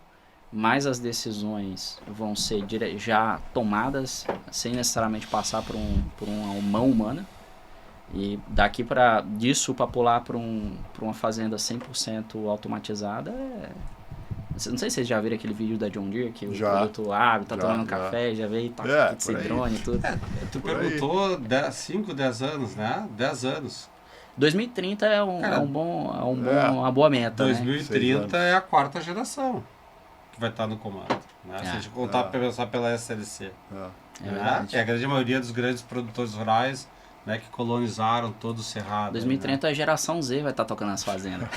mais as decisões vão ser já tomadas sem necessariamente passar por uma mão humana. E daqui disso para pular para uma fazenda 100% automatizada, não sei se vocês já viram aquele vídeo da John Deere, que o produto tá tomando café, já veio esse drone e tudo. Tu perguntou 5, 10 anos, né? 10 anos. 2030 é uma boa meta, 2030 é a 4ª geração que vai estar no comando, né? Se a gente contar pensar pela SLC. É verdade. Que a grande maioria dos grandes produtores rurais, né, que colonizaram todo o Cerrado. 2030 a geração Z vai estar tocando nas fazendas.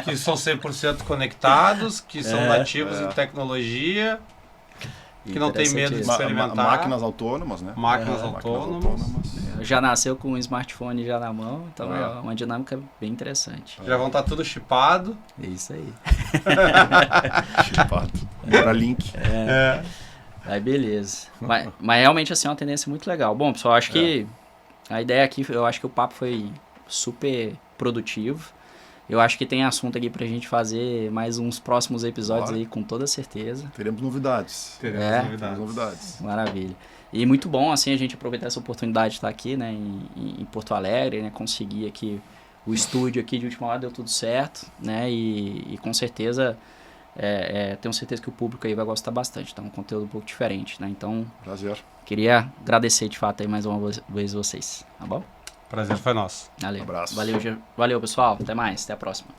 Que são 100% conectados, que são nativos em tecnologia, que não tem medo de experimentar. Máquinas autônomas, né? Máquinas autônomas. Já nasceu com um smartphone já na mão, então é uma dinâmica bem interessante. Já vão estar tudo chipado. É isso aí. Chipado. Neuralink. Aí beleza. Mas realmente assim é uma tendência muito legal. Bom, pessoal, acho que a ideia aqui, eu acho que o papo foi super produtivo. Eu acho que tem assunto aqui pra gente fazer mais uns próximos episódios aí, com toda certeza. Teremos novidades. Teremos novidades. Maravilha. E muito bom, assim, a gente aproveitar essa oportunidade de estar aqui, né, em Porto Alegre, né, conseguir aqui o estúdio aqui de última hora, deu tudo certo, né, e com certeza, tenho certeza que o público aí vai gostar bastante, então é um conteúdo um pouco diferente, né, então... Prazer. Queria agradecer de fato aí mais uma vez vocês, tá bom? Prazer foi nosso. Valeu. Um abraço. Valeu, pessoal. Até mais. Até a próxima.